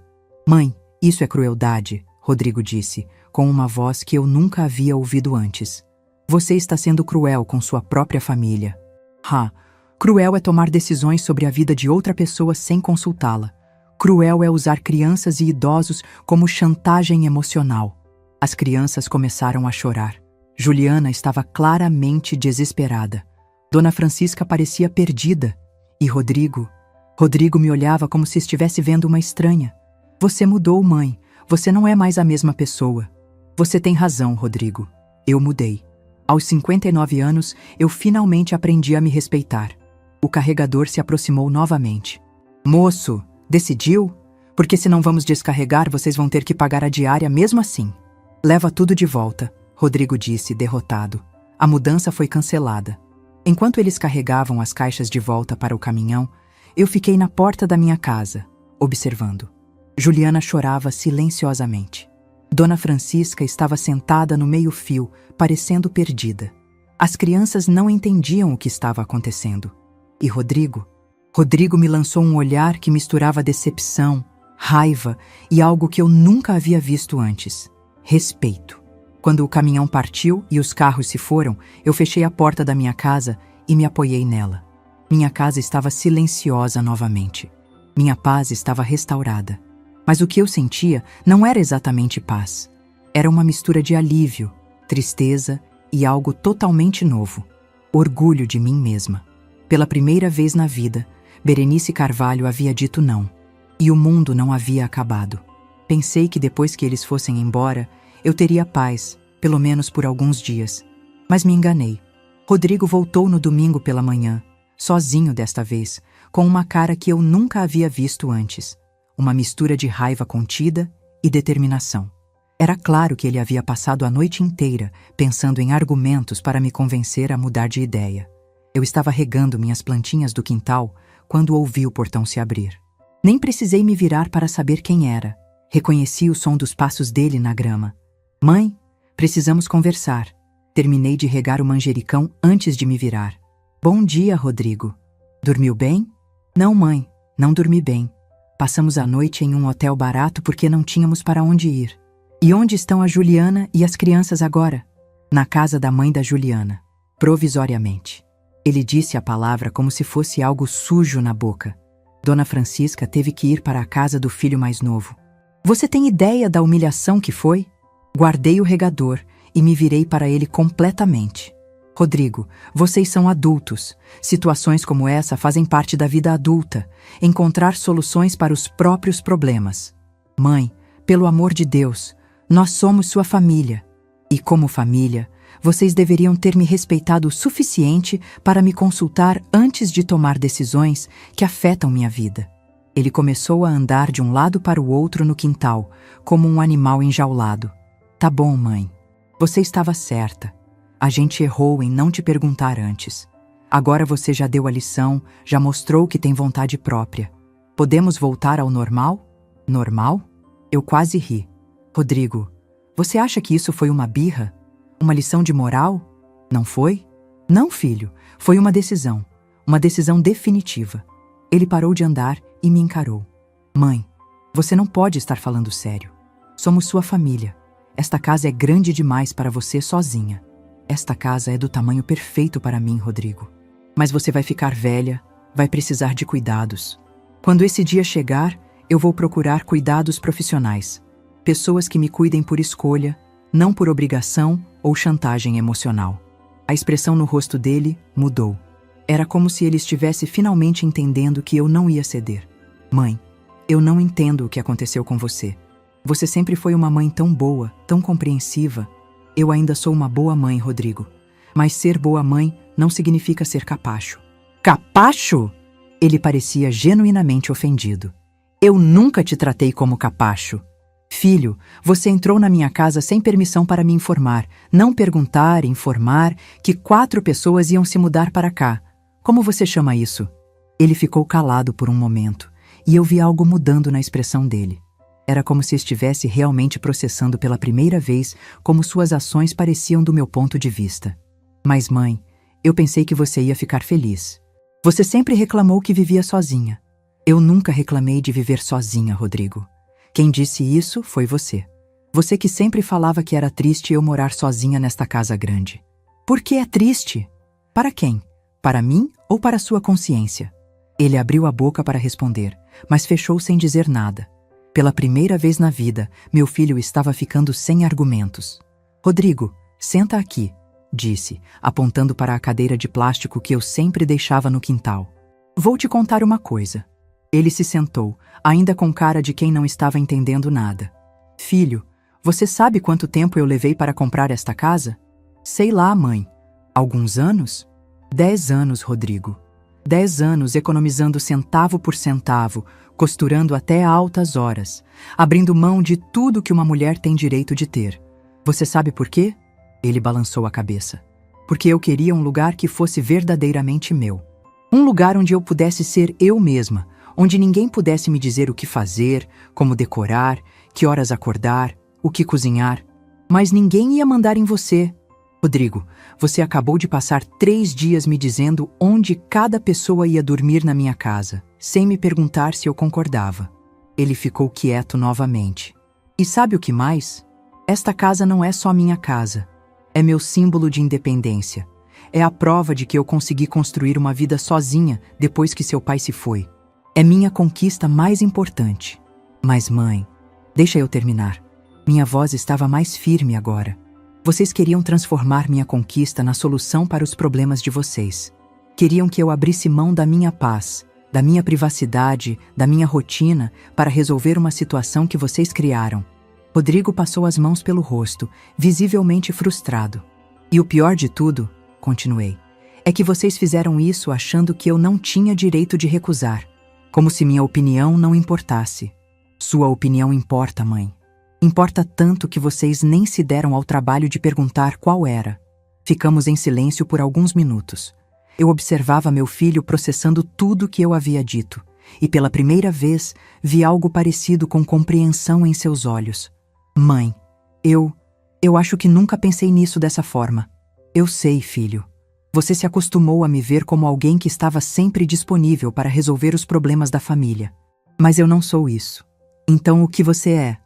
Mãe, isso é crueldade, Rodrigo disse, com uma voz que eu nunca havia ouvido antes. Você está sendo cruel com sua própria família. Cruel é tomar decisões sobre a vida de outra pessoa sem consultá-la. Cruel é usar crianças e idosos como chantagem emocional. As crianças começaram a chorar. Juliana estava claramente desesperada. Dona Francisca parecia perdida. E Rodrigo me olhava como se estivesse vendo uma estranha. Você mudou, mãe. Você não é mais a mesma pessoa. Você tem razão, Rodrigo. Eu mudei. Aos 59 anos, eu finalmente aprendi a me respeitar. O carregador se aproximou novamente. Moço, decidiu? Porque se não vamos descarregar, vocês vão ter que pagar a diária mesmo assim. Leva tudo de volta, Rodrigo disse, derrotado. A mudança foi cancelada. Enquanto eles carregavam as caixas de volta para o caminhão, eu fiquei na porta da minha casa, observando. Juliana chorava silenciosamente. Dona Francisca estava sentada no meio-fio, parecendo perdida. As crianças não entendiam o que estava acontecendo. E Rodrigo me lançou um olhar que misturava decepção, raiva e algo que eu nunca havia visto antes: respeito. Quando o caminhão partiu e os carros se foram, eu fechei a porta da minha casa e me apoiei nela. Minha casa estava silenciosa novamente. Minha paz estava restaurada. Mas o que eu sentia não era exatamente paz. Era uma mistura de alívio, tristeza e algo totalmente novo. Orgulho de mim mesma. Pela primeira vez na vida, Berenice Carvalho havia dito não. E o mundo não havia acabado. Pensei que depois que eles fossem embora, eu teria paz, pelo menos por alguns dias. Mas me enganei. Rodrigo voltou no domingo pela manhã, sozinho desta vez, com uma cara que eu nunca havia visto antes. Uma mistura de raiva contida e determinação. Era claro que ele havia passado a noite inteira pensando em argumentos para me convencer a mudar de ideia. Eu estava regando minhas plantinhas do quintal quando ouvi o portão se abrir. Nem precisei me virar para saber quem era. Reconheci o som dos passos dele na grama. Mãe, precisamos conversar. Terminei de regar o manjericão antes de me virar. Bom dia, Rodrigo. Dormiu bem? Não, mãe, não dormi bem. Passamos a noite em um hotel barato porque não tínhamos para onde ir. E onde estão a Juliana e as crianças agora? Na casa da mãe da Juliana, provisoriamente. Ele disse a palavra como se fosse algo sujo na boca. Dona Francisca teve que ir para a casa do filho mais novo. Você tem ideia da humilhação que foi? Guardei o regador e me virei para ele completamente. Rodrigo, vocês são adultos. Situações como essa fazem parte da vida adulta. Encontrar soluções para os próprios problemas. Mãe, pelo amor de Deus, nós somos sua família. E como família, vocês deveriam ter me respeitado o suficiente para me consultar antes de tomar decisões que afetam minha vida. Ele começou a andar de um lado para o outro no quintal, como um animal enjaulado. Tá bom, mãe. Você estava certa. A gente errou em não te perguntar antes. Agora você já deu a lição, já mostrou que tem vontade própria. Podemos voltar ao normal? Normal? Eu quase ri. Rodrigo, você acha que isso foi uma birra? Uma lição de moral? Não foi? Não, filho. Foi uma decisão. Uma decisão definitiva. Ele parou de andar e me encarou. Mãe, você não pode estar falando sério. Somos sua família. Esta casa é grande demais para você sozinha. Esta casa é do tamanho perfeito para mim, Rodrigo. Mas você vai ficar velha, vai precisar de cuidados. Quando esse dia chegar, eu vou procurar cuidados profissionais. Pessoas que me cuidem por escolha, não por obrigação ou chantagem emocional. A expressão no rosto dele mudou. Era como se ele estivesse finalmente entendendo que eu não ia ceder. Mãe, eu não entendo o que aconteceu com você. Você sempre foi uma mãe tão boa, tão compreensiva. Eu ainda sou uma boa mãe, Rodrigo. Mas ser boa mãe não significa ser capacho. Capacho? Ele parecia genuinamente ofendido. Eu nunca te tratei como capacho. Filho, você entrou na minha casa sem permissão para me informar, não perguntar, informar que 4 pessoas iam se mudar para cá. Como você chama isso? Ele ficou calado por um momento, e eu vi algo mudando na expressão dele. Era como se estivesse realmente processando pela primeira vez como suas ações pareciam do meu ponto de vista. Mas mãe, eu pensei que você ia ficar feliz. Você sempre reclamou que vivia sozinha. Eu nunca reclamei de viver sozinha, Rodrigo. Quem disse isso foi você. Você que sempre falava que era triste eu morar sozinha nesta casa grande. Por que é triste? Para quem? Para mim ou para sua consciência? Ele abriu a boca para responder, mas fechou sem dizer nada. Pela primeira vez na vida, meu filho estava ficando sem argumentos. Rodrigo, senta aqui, disse, apontando para a cadeira de plástico que eu sempre deixava no quintal. Vou te contar uma coisa. Ele se sentou, ainda com cara de quem não estava entendendo nada. Filho, você sabe quanto tempo eu levei para comprar esta casa? Sei lá, mãe. Alguns anos? 10 anos, Rodrigo. 10 anos economizando centavo por centavo, costurando até altas horas, abrindo mão de tudo que uma mulher tem direito de ter. Você sabe por quê? Ele balançou a cabeça. Porque eu queria um lugar que fosse verdadeiramente meu. Um lugar onde eu pudesse ser eu mesma, onde ninguém pudesse me dizer o que fazer, como decorar, que horas acordar, o que cozinhar. Mas ninguém ia mandar em você. Rodrigo, você acabou de passar 3 dias me dizendo onde cada pessoa ia dormir na minha casa, sem me perguntar se eu concordava. Ele ficou quieto novamente. E sabe o que mais? Esta casa não é só minha casa. É meu símbolo de independência. É a prova de que eu consegui construir uma vida sozinha depois que seu pai se foi. É minha conquista mais importante. Mas mãe, deixa eu terminar. Minha voz estava mais firme agora. Vocês queriam transformar minha conquista na solução para os problemas de vocês. Queriam que eu abrisse mão da minha paz, da minha privacidade, da minha rotina, para resolver uma situação que vocês criaram. Rodrigo passou as mãos pelo rosto, visivelmente frustrado. E o pior de tudo, continuei, é que vocês fizeram isso achando que eu não tinha direito de recusar. Como se minha opinião não importasse. Sua opinião importa, mãe. Importa tanto que vocês nem se deram ao trabalho de perguntar qual era. Ficamos em silêncio por alguns minutos. Eu observava meu filho processando tudo que eu havia dito, e pela primeira vez vi algo parecido com compreensão em seus olhos. Mãe, eu acho que nunca pensei nisso dessa forma. Eu sei, filho. Você se acostumou a me ver como alguém que estava sempre disponível para resolver os problemas da família. Mas eu não sou isso. Então o que você é?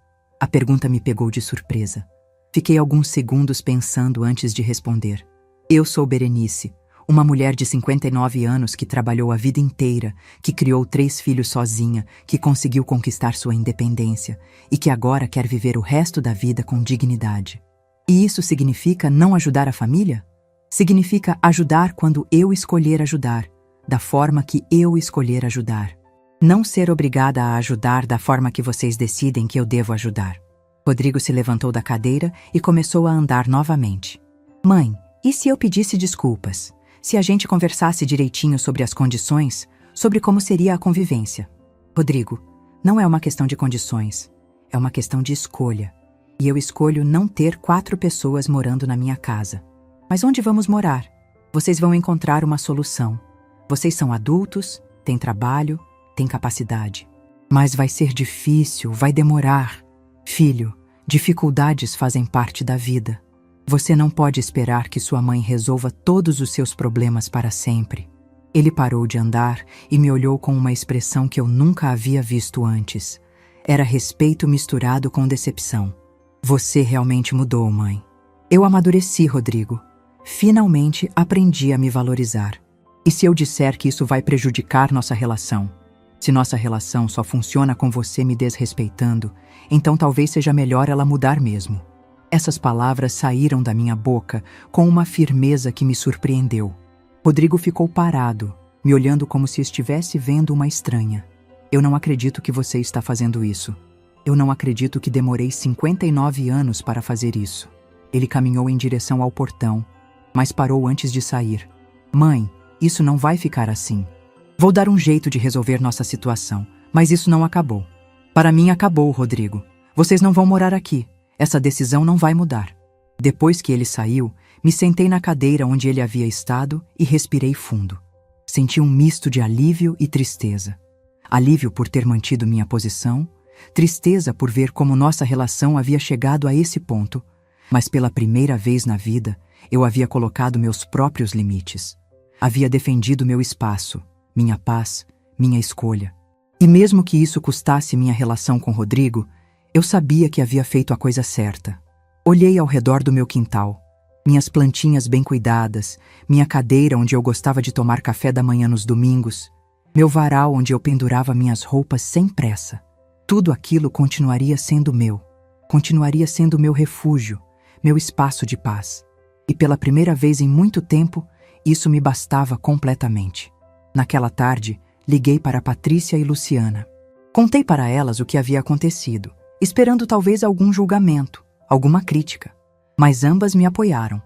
A pergunta me pegou de surpresa. Fiquei alguns segundos pensando antes de responder. Eu sou Berenice, uma mulher de 59 anos que trabalhou a vida inteira, que criou 3 filhos sozinha, que conseguiu conquistar sua independência e que agora quer viver o resto da vida com dignidade. E isso significa não ajudar a família? Significa ajudar quando eu escolher ajudar, da forma que eu escolher ajudar. Não ser obrigada a ajudar da forma que vocês decidem que eu devo ajudar. Rodrigo se levantou da cadeira e começou a andar novamente. Mãe, e se eu pedisse desculpas? Se a gente conversasse direitinho sobre as condições, sobre como seria a convivência? Rodrigo, não é uma questão de condições, é uma questão de escolha. E eu escolho não ter 4 pessoas morando na minha casa. Mas onde vamos morar? Vocês vão encontrar uma solução. Vocês são adultos, têm trabalho, têm capacidade. Mas vai ser difícil, vai demorar. Filho, dificuldades fazem parte da vida. Você não pode esperar que sua mãe resolva todos os seus problemas para sempre. Ele parou de andar e me olhou com uma expressão que eu nunca havia visto antes. Era respeito misturado com decepção. Você realmente mudou, mãe. Eu amadureci, Rodrigo. Finalmente aprendi a me valorizar. E se eu disser que isso vai prejudicar nossa relação? Se nossa relação só funciona com você me desrespeitando, então talvez seja melhor ela mudar mesmo. Essas palavras saíram da minha boca com uma firmeza que me surpreendeu. Rodrigo ficou parado, me olhando como se estivesse vendo uma estranha. Eu não acredito que você está fazendo isso. Eu não acredito que demorei 59 anos para fazer isso. Ele caminhou em direção ao portão, mas parou antes de sair. Mãe, isso não vai ficar assim. Vou dar um jeito de resolver nossa situação, mas isso não acabou. Para mim acabou, Rodrigo. Vocês não vão morar aqui. Essa decisão não vai mudar. Depois que ele saiu, me sentei na cadeira onde ele havia estado e respirei fundo. Senti um misto de alívio e tristeza. Alívio por ter mantido minha posição, tristeza por ver como nossa relação havia chegado a esse ponto, mas pela primeira vez na vida, eu havia colocado meus próprios limites. Havia defendido meu espaço, minha paz, minha escolha. E mesmo que isso custasse minha relação com Rodrigo, eu sabia que havia feito a coisa certa. Olhei ao redor do meu quintal, minhas plantinhas bem cuidadas, minha cadeira onde eu gostava de tomar café da manhã nos domingos, meu varal onde eu pendurava minhas roupas sem pressa. Tudo aquilo continuaria sendo meu, continuaria sendo meu refúgio, meu espaço de paz. E pela primeira vez em muito tempo, isso me bastava completamente. Naquela tarde, liguei para Patrícia e Luciana. Contei para elas o que havia acontecido, esperando talvez algum julgamento, alguma crítica. Mas ambas me apoiaram.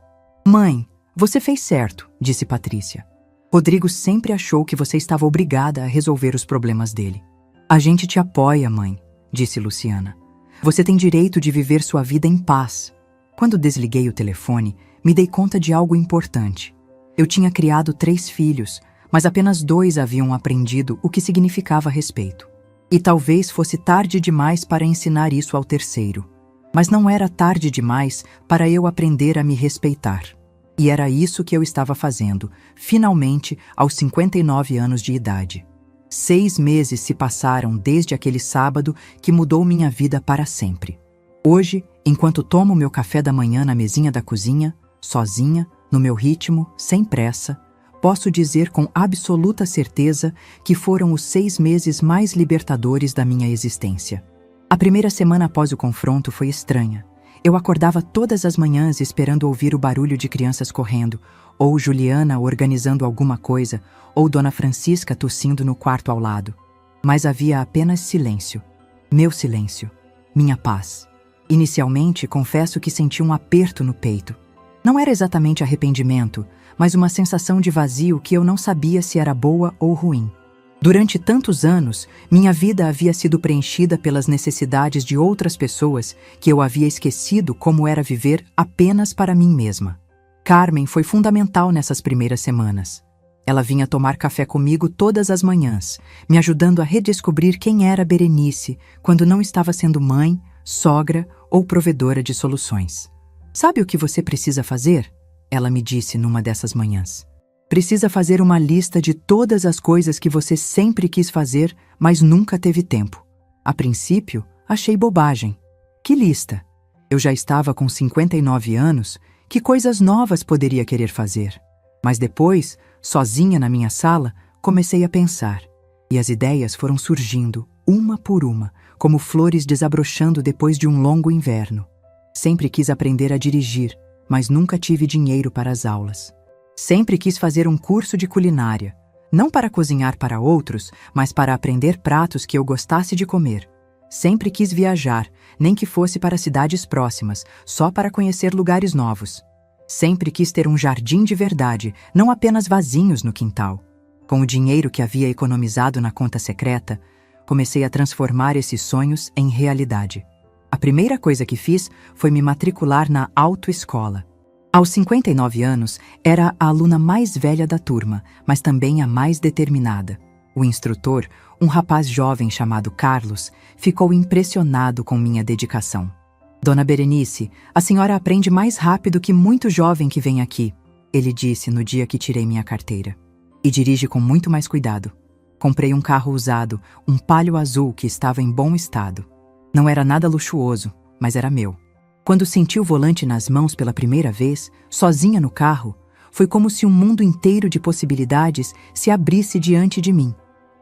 Mãe, você fez certo, disse Patrícia. Rodrigo sempre achou que você estava obrigada a resolver os problemas dele. A gente te apoia, mãe, disse Luciana. Você tem direito de viver sua vida em paz. Quando desliguei o telefone, me dei conta de algo importante. Eu tinha criado 3 filhos, mas apenas 2 haviam aprendido o que significava respeito. E talvez fosse tarde demais para ensinar isso ao terceiro. Mas não era tarde demais para eu aprender a me respeitar. E era isso que eu estava fazendo, finalmente, aos 59 anos de idade. 6 meses se passaram desde aquele sábado que mudou minha vida para sempre. Hoje, enquanto tomo meu café da manhã na mesinha da cozinha, sozinha, no meu ritmo, sem pressa, posso dizer com absoluta certeza que foram os 6 meses mais libertadores da minha existência. A primeira semana após o confronto foi estranha. Eu acordava todas as manhãs esperando ouvir o barulho de crianças correndo, ou Juliana organizando alguma coisa, ou Dona Francisca tossindo no quarto ao lado. Mas havia apenas silêncio. Meu silêncio. Minha paz. Inicialmente, confesso que senti um aperto no peito. Não era exatamente arrependimento, mas uma sensação de vazio que eu não sabia se era boa ou ruim. Durante tantos anos, minha vida havia sido preenchida pelas necessidades de outras pessoas que eu havia esquecido como era viver apenas para mim mesma. Carmen foi fundamental nessas primeiras semanas. Ela vinha tomar café comigo todas as manhãs, me ajudando a redescobrir quem era Berenice quando não estava sendo mãe, sogra ou provedora de soluções. Sabe o que você precisa fazer? Ela me disse numa dessas manhãs. Precisa fazer uma lista de todas as coisas que você sempre quis fazer, mas nunca teve tempo. A princípio, achei bobagem. Que lista? Eu já estava com 59 anos, que coisas novas poderia querer fazer? Mas depois, sozinha na minha sala, comecei a pensar. E as ideias foram surgindo, uma por uma, como flores desabrochando depois de um longo inverno. Sempre quis aprender a dirigir, mas nunca tive dinheiro para as aulas. Sempre quis fazer um curso de culinária, não para cozinhar para outros, mas para aprender pratos que eu gostasse de comer. Sempre quis viajar, nem que fosse para cidades próximas, só para conhecer lugares novos. Sempre quis ter um jardim de verdade, não apenas vasinhos no quintal. Com o dinheiro que havia economizado na conta secreta, comecei a transformar esses sonhos em realidade. A primeira coisa que fiz foi me matricular na autoescola. Aos 59 anos, era a aluna mais velha da turma, mas também a mais determinada. O instrutor, um rapaz jovem chamado Carlos, ficou impressionado com minha dedicação. Dona Berenice, a senhora aprende mais rápido que muito jovem que vem aqui, ele disse no dia que tirei minha carteira. E dirige com muito mais cuidado. Comprei um carro usado, um Palio azul que estava em bom estado. Não era nada luxuoso, mas era meu. Quando senti o volante nas mãos pela primeira vez, sozinha no carro, foi como se um mundo inteiro de possibilidades se abrisse diante de mim.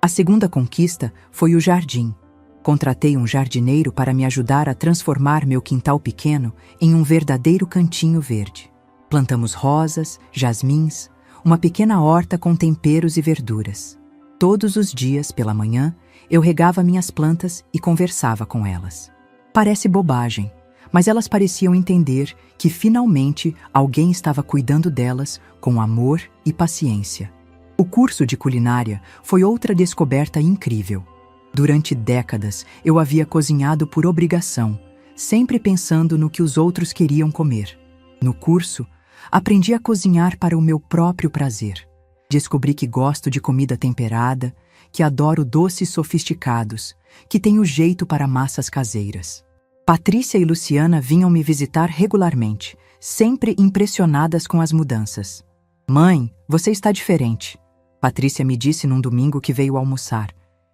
A segunda conquista foi o jardim. Contratei um jardineiro para me ajudar a transformar meu quintal pequeno em um verdadeiro cantinho verde. Plantamos rosas, jasmins, uma pequena horta com temperos e verduras. Todos os dias, pela manhã, eu regava minhas plantas e conversava com elas. Parece bobagem, mas elas pareciam entender que finalmente alguém estava cuidando delas com amor e paciência. O curso de culinária foi outra descoberta incrível. Durante décadas, eu havia cozinhado por obrigação, sempre pensando no que os outros queriam comer. No curso, aprendi a cozinhar para o meu próprio prazer. Descobri que gosto de comida temperada, que adoro doces sofisticados, que tenho jeito para massas caseiras. Patrícia e Luciana vinham me visitar regularmente, sempre impressionadas com as mudanças. "Mãe, você está diferente", Patrícia me disse num domingo que veio almoçar.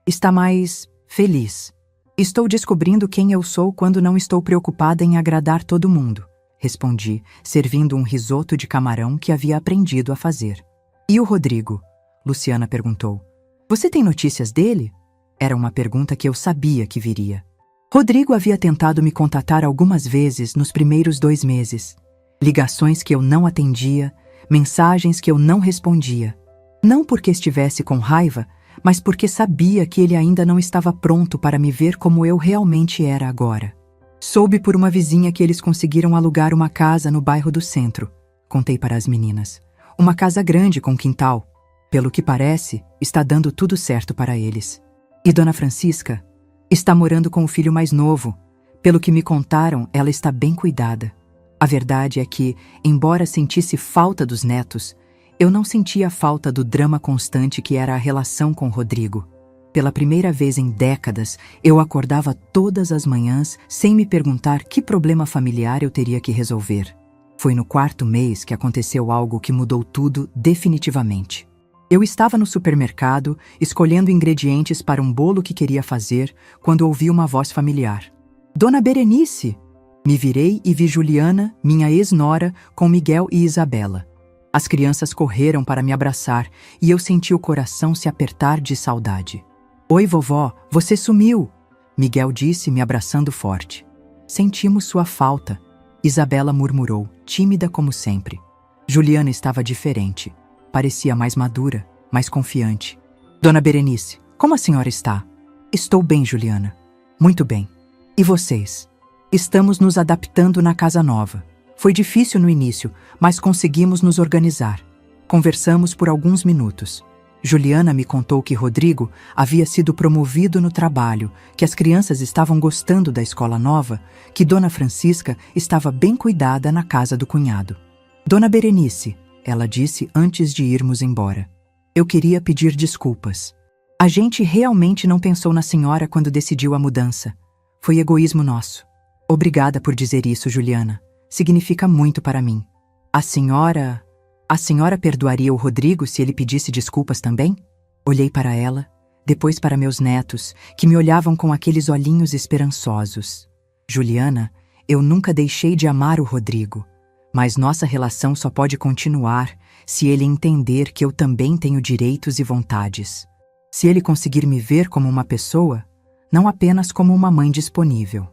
"Está mais feliz." "Estou descobrindo quem eu sou quando não estou preocupada em agradar todo mundo", respondi, servindo um risoto de camarão que havia aprendido a fazer. "E o Rodrigo?", Luciana perguntou. "Você tem notícias dele?" Era uma pergunta que eu sabia que viria. Rodrigo havia tentado me contatar algumas vezes nos primeiros 2 meses. Ligações que eu não atendia, mensagens que eu não respondia. Não porque estivesse com raiva, mas porque sabia que ele ainda não estava pronto para me ver como eu realmente era agora. "Soube por uma vizinha que eles conseguiram alugar uma casa no bairro do centro", contei para as meninas. "Uma casa grande com quintal. Pelo que parece, está dando tudo certo para eles. E Dona Francisca? Está morando com o filho mais novo. Pelo que me contaram, ela está bem cuidada." A verdade é que, embora sentisse falta dos netos, eu não sentia falta do drama constante que era a relação com Rodrigo. Pela primeira vez em décadas, eu acordava todas as manhãs sem me perguntar que problema familiar eu teria que resolver. Foi no 4º mês que aconteceu algo que mudou tudo definitivamente. Eu estava no supermercado, escolhendo ingredientes para um bolo que queria fazer, quando ouvi uma voz familiar. "Dona Berenice!" Me virei e vi Juliana, minha ex-nora, com Miguel e Isabela. As crianças correram para me abraçar e eu senti o coração se apertar de saudade. "Oi, vovó, você sumiu!" Miguel disse, me abraçando forte. "Sentimos sua falta", Isabela murmurou, tímida como sempre. Juliana estava diferente. Parecia mais madura, mais confiante. "Dona Berenice, como a senhora está?" "Estou bem, Juliana." "Muito bem. E vocês?" "Estamos nos adaptando na casa nova. Foi difícil no início, mas conseguimos nos organizar." Conversamos por alguns minutos. Juliana me contou que Rodrigo havia sido promovido no trabalho, que as crianças estavam gostando da escola nova, que Dona Francisca estava bem cuidada na casa do cunhado. "Dona Berenice", ela disse antes de irmos embora, "eu queria pedir desculpas. A gente realmente não pensou na senhora quando decidiu a mudança. Foi egoísmo nosso." "Obrigada por dizer isso, Juliana. Significa muito para mim." A senhora perdoaria o Rodrigo se ele pedisse desculpas também?" Olhei para ela, depois para meus netos, que me olhavam com aqueles olhinhos esperançosos. "Juliana, eu nunca deixei de amar o Rodrigo, mas nossa relação só pode continuar se ele entender que eu também tenho direitos e vontades. Se ele conseguir me ver como uma pessoa, não apenas como uma mãe disponível."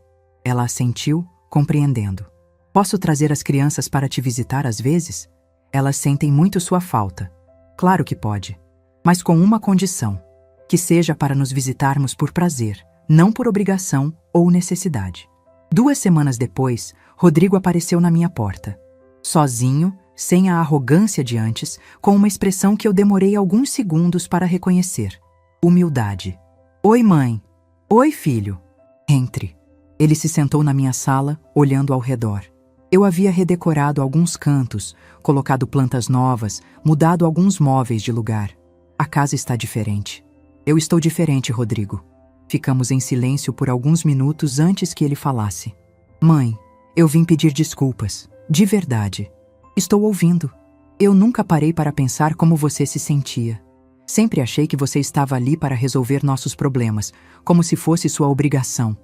Ela assentiu, compreendendo. "Posso trazer as crianças para te visitar às vezes? Elas sentem muito sua falta." "Claro que pode, mas com uma condição: que seja para nos visitarmos por prazer, não por obrigação ou necessidade." 2 semanas depois, Rodrigo apareceu na minha porta. Sozinho, sem a arrogância de antes, com uma expressão que eu demorei alguns segundos para reconhecer: humildade. "Oi, mãe." "Oi, filho." "Entre." Ele se sentou na minha sala, olhando ao redor. Eu havia redecorado alguns cantos, colocado plantas novas, mudado alguns móveis de lugar. A casa está diferente. "Eu estou diferente, Rodrigo." Ficamos em silêncio por alguns minutos antes que ele falasse. "Mãe, eu vim pedir desculpas. De verdade. Estou ouvindo. Eu nunca parei para pensar como você se sentia. Sempre achei que você estava ali para resolver nossos problemas, como se fosse sua obrigação.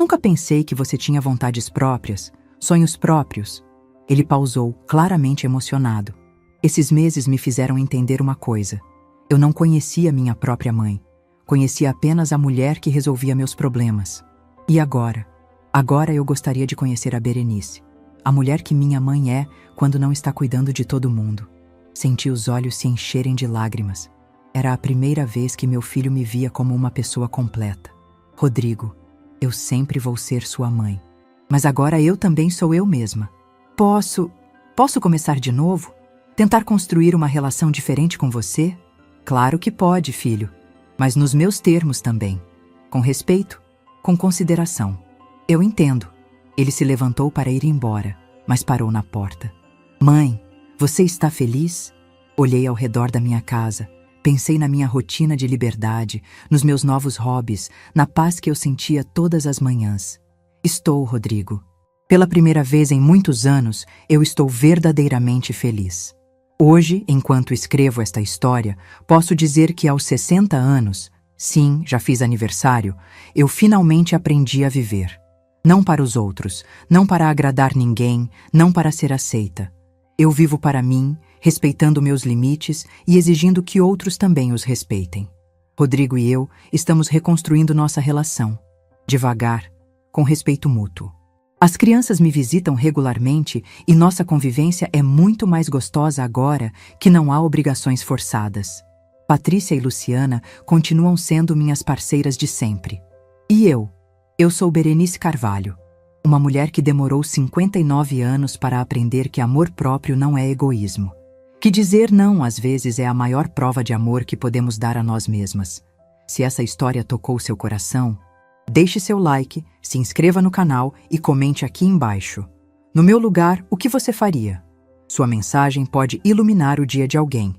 Nunca pensei que você tinha vontades próprias, sonhos próprios." Ele pausou, claramente emocionado. "Esses meses me fizeram entender uma coisa. Eu não conhecia minha própria mãe. Conhecia apenas a mulher que resolvia meus problemas. E agora? Agora eu gostaria de conhecer a Berenice. A mulher que minha mãe é quando não está cuidando de todo mundo." Senti os olhos se encherem de lágrimas. Era a primeira vez que meu filho me via como uma pessoa completa. Rodrigo, eu sempre vou ser sua mãe. Mas agora eu também sou eu mesma. Posso começar de novo? Tentar construir uma relação diferente com você? Claro que pode, filho. Mas nos meus termos também. Com respeito, com consideração. Eu entendo. Ele se levantou para ir embora, mas parou na porta. Mãe, você está feliz? Olhei ao redor da minha casa. Pensei na minha rotina de liberdade, nos meus novos hobbies, na paz que eu sentia todas as manhãs. Estou, Rodrigo. Pela primeira vez em muitos anos, eu estou verdadeiramente feliz. Hoje, enquanto escrevo esta história, posso dizer que aos 60 anos, sim, já fiz aniversário, eu finalmente aprendi a viver. Não para os outros, não para agradar ninguém, não para ser aceita. Eu vivo para mim, respeitando meus limites e exigindo que outros também os respeitem. Rodrigo e eu estamos reconstruindo nossa relação, devagar, com respeito mútuo. As crianças me visitam regularmente e nossa convivência é muito mais gostosa agora que não há obrigações forçadas. Patrícia e Luciana continuam sendo minhas parceiras de sempre. E eu sou Berenice Carvalho, uma mulher que demorou 59 anos para aprender que amor próprio não é egoísmo. Que dizer não às vezes é a maior prova de amor que podemos dar a nós mesmas. Se essa história tocou seu coração, deixe seu like, se inscreva no canal e comente aqui embaixo. No meu lugar, o que você faria? Sua mensagem pode iluminar o dia de alguém.